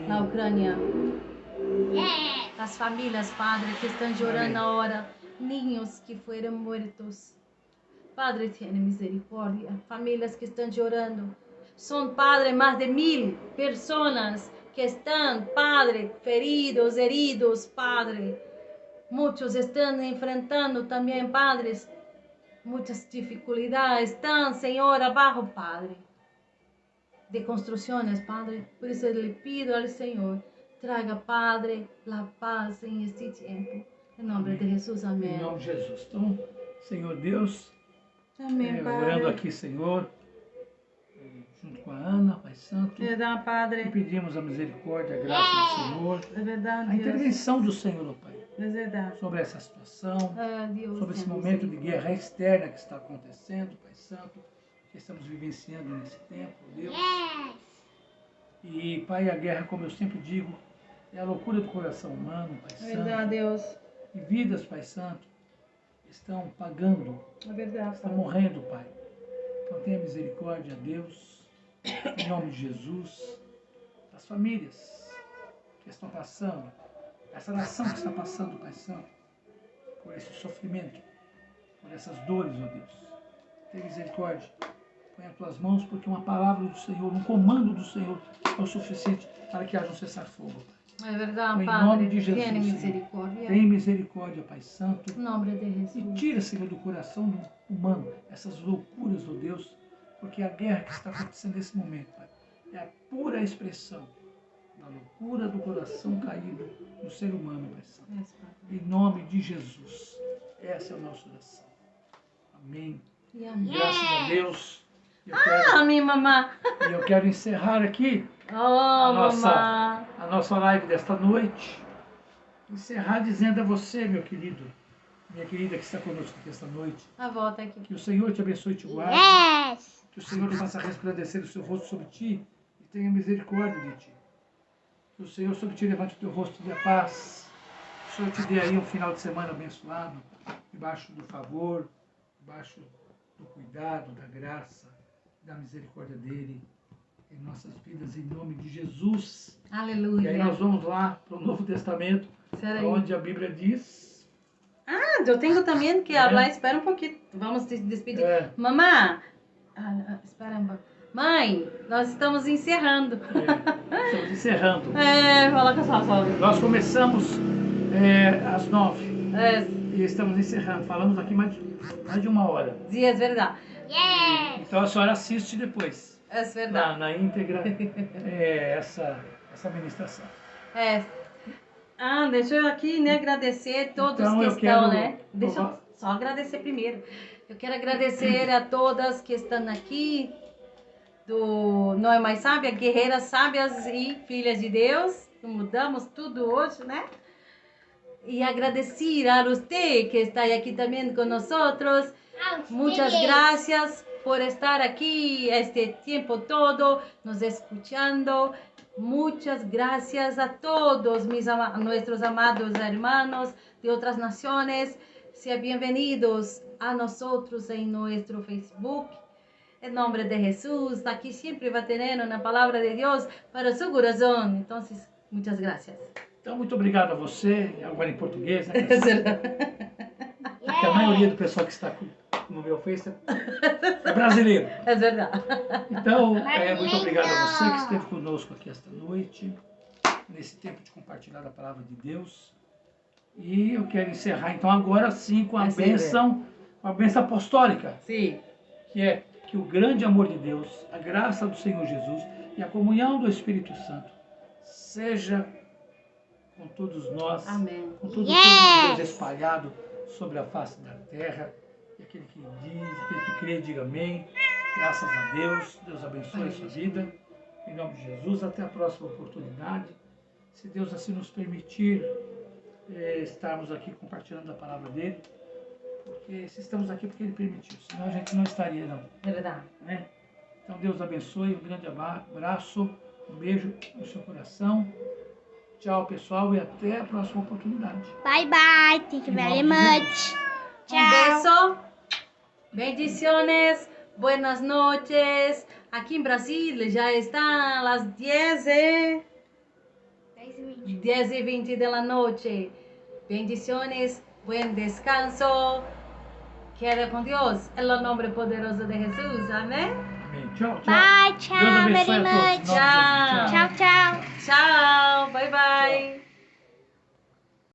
Speaker 2: la Ucrania. Las familias, Padre, que están llorando ahora. Niños que fueron muertos. Padre, tiene misericordia. Familias que están llorando. Son, Padre, más de 1000 personas que están, Padre, feridos, heridos, Padre. Muchos están enfrentando también, padres, muchas dificultades. Están, Señor, abajo, Padre, de construcciones, Padre. Por eso le pido al Señor, traga, Padre, la paz en este tiempo. En nombre de Jesús, amén.
Speaker 1: Em nome de Jesus. Então, Senhor Deus,
Speaker 2: Amém, Padre.
Speaker 1: orando aqui, Senhor, junto com a Ana, Pai Santo,
Speaker 2: Verdade,
Speaker 1: e
Speaker 2: Padre.
Speaker 1: pedimos a misericórdia, a graça do Senhor,
Speaker 2: É verdade,
Speaker 1: a
Speaker 2: Deus.
Speaker 1: intervenção do Senhor, ó Pai,
Speaker 2: É verdade.
Speaker 1: sobre essa situação,
Speaker 2: Ah, Deus,
Speaker 1: sobre esse
Speaker 2: tenha
Speaker 1: momento de
Speaker 2: misericórdia.
Speaker 1: guerra externa que está acontecendo, Pai Santo, que estamos vivenciando nesse tempo, Deus. E, Pai, a guerra, como eu sempre digo, é a loucura do coração humano, Pai
Speaker 2: É verdade,
Speaker 1: Santo.
Speaker 2: Deus.
Speaker 1: E vidas, Pai Santo, estão pagando,
Speaker 2: É verdade,
Speaker 1: estão
Speaker 2: Pai.
Speaker 1: morrendo, Pai. Então tenha misericórdia, Deus, em nome de Jesus, das famílias que estão passando, essa nação que está passando, Pai Santo, por esse sofrimento, por essas dores, ó Deus. Tenha misericórdia. Põe as tuas mãos, porque uma palavra do Senhor, um comando do Senhor é o suficiente para que haja um cessar-fogo.
Speaker 2: É verdade,
Speaker 1: Em
Speaker 2: Padre.
Speaker 1: nome de Jesus,
Speaker 2: Tenha
Speaker 1: Senhor.
Speaker 2: misericórdia.
Speaker 1: Tem misericórdia, Pai Santo.
Speaker 2: Em nome de
Speaker 1: E
Speaker 2: Jesus.
Speaker 1: tira, Senhor, do coração do humano essas loucuras, ó Deus, porque a guerra que está acontecendo nesse momento, Pai, é a pura expressão da loucura do coração caído do ser humano, Pai Santo.
Speaker 2: Yes, Padre.
Speaker 1: Em nome de Jesus. Essa é a nossa oração. Amém.
Speaker 2: E amém.
Speaker 1: Graças a Deus. E
Speaker 2: Amém, mamãe.
Speaker 1: eu quero encerrar aqui
Speaker 2: Oh,
Speaker 1: nossa-
Speaker 2: mamãe.
Speaker 1: a nossa live desta noite. Encerrar dizendo a você, meu querido, minha querida que está conosco aqui esta noite,
Speaker 2: A volta aqui.
Speaker 1: que o Senhor te abençoe e te guarde,
Speaker 3: Yes.
Speaker 1: que o Senhor faça resplandecer o seu rosto sobre ti e tenha misericórdia de ti. Que o Senhor sobre ti levante o teu rosto e dê a paz. Que o Senhor te dê aí um final de semana abençoado, debaixo do favor, debaixo do cuidado, da graça, da misericórdia dele em nossas vidas, em nome de Jesus. E aí
Speaker 2: Aleluia.
Speaker 1: nós vamos lá para o Novo Testamento,
Speaker 2: Será aí?
Speaker 1: onde a Bíblia diz...
Speaker 2: Ah, eu tenho também que falar. Espera um pouquinho. Vamos se despedir. Mamãe. Espera um pouco. Mãe, nós estamos encerrando.
Speaker 1: Estamos encerrando.
Speaker 2: Fala com a sua sogra.
Speaker 1: Nós começamos às 9
Speaker 2: É,
Speaker 1: e estamos encerrando. Falamos aqui mais de uma hora.
Speaker 2: sim, é verdade.
Speaker 3: Yes.
Speaker 1: Então a senhora assiste depois,
Speaker 2: É verdade.
Speaker 1: na íntegra, essa ministração.
Speaker 2: É. Ah, deixa eu aqui, né, agradecer todos
Speaker 1: Então,
Speaker 2: que
Speaker 1: eu
Speaker 2: estão,
Speaker 1: quero
Speaker 2: né? Deixa eu
Speaker 1: louvar-
Speaker 2: só agradecer primeiro. Eu quero agradecer a todas que estão aqui, do Não é Mais Sábia, Guerreiras Sábias e Filhas de Deus. Mudamos tudo hoje, né? E agradecer a você que está aqui também com nós. Muchas gracias por estar aquí este tiempo todo, nos escuchando. Muchas gracias a todos nuestros amados hermanos de otras naciones. Sean bienvenidos a nosotros en nuestro Facebook. En nombre de Jesús, aquí siempre va a tener una palabra de Dios para su corazón. Entonces, muchas gracias.
Speaker 1: Então, muito obrigado a você, agora em português, né? Porque a maioria do pessoal que está no meu Face é brasileiro.
Speaker 2: Es verdad.
Speaker 1: Então, muito obrigado a você que esteve conosco aqui esta noite, nesse tempo de compartilhar a palavra de Deus. E eu quero encerrar, então, agora sim com a bênção apostólica,
Speaker 2: Sí.
Speaker 1: que é que o grande amor de Deus, a graça do Senhor Jesus e a comunhão do Espírito Santo seja com todos nós,
Speaker 2: Amén.
Speaker 1: com todo o povo de Deus espalhado sobre a face da terra. E aquele que diz, aquele que crê, diga amém. Graças a Deus. Deus abençoe a sua vida. Em nome de Jesus, até a próxima oportunidade. Se Deus assim nos permitir estarmos aqui compartilhando a palavra dele, porque se estamos aqui porque Ele permitiu, senão a gente não estaria, não.
Speaker 2: Verdade.
Speaker 1: Né? Então Deus abençoe, um grande abraço, um beijo no seu coração. Tchau, pessoal, e até a próxima oportunidade.
Speaker 3: Bye bye. Thank you very much.
Speaker 2: Un beso. Bendiciones. Buenas noches. Aquí en Brasil ya están las 10:20 de la noche. Bendiciones. Buen descanso. Queda con Dios. En el nombre poderoso de Jesús. Amén.
Speaker 1: Amém. Tchau, tchau.
Speaker 3: Bye.
Speaker 1: Deus
Speaker 3: Ciao
Speaker 1: abençoe
Speaker 3: very
Speaker 1: a todos.
Speaker 3: much.
Speaker 1: Em nome de Jesus.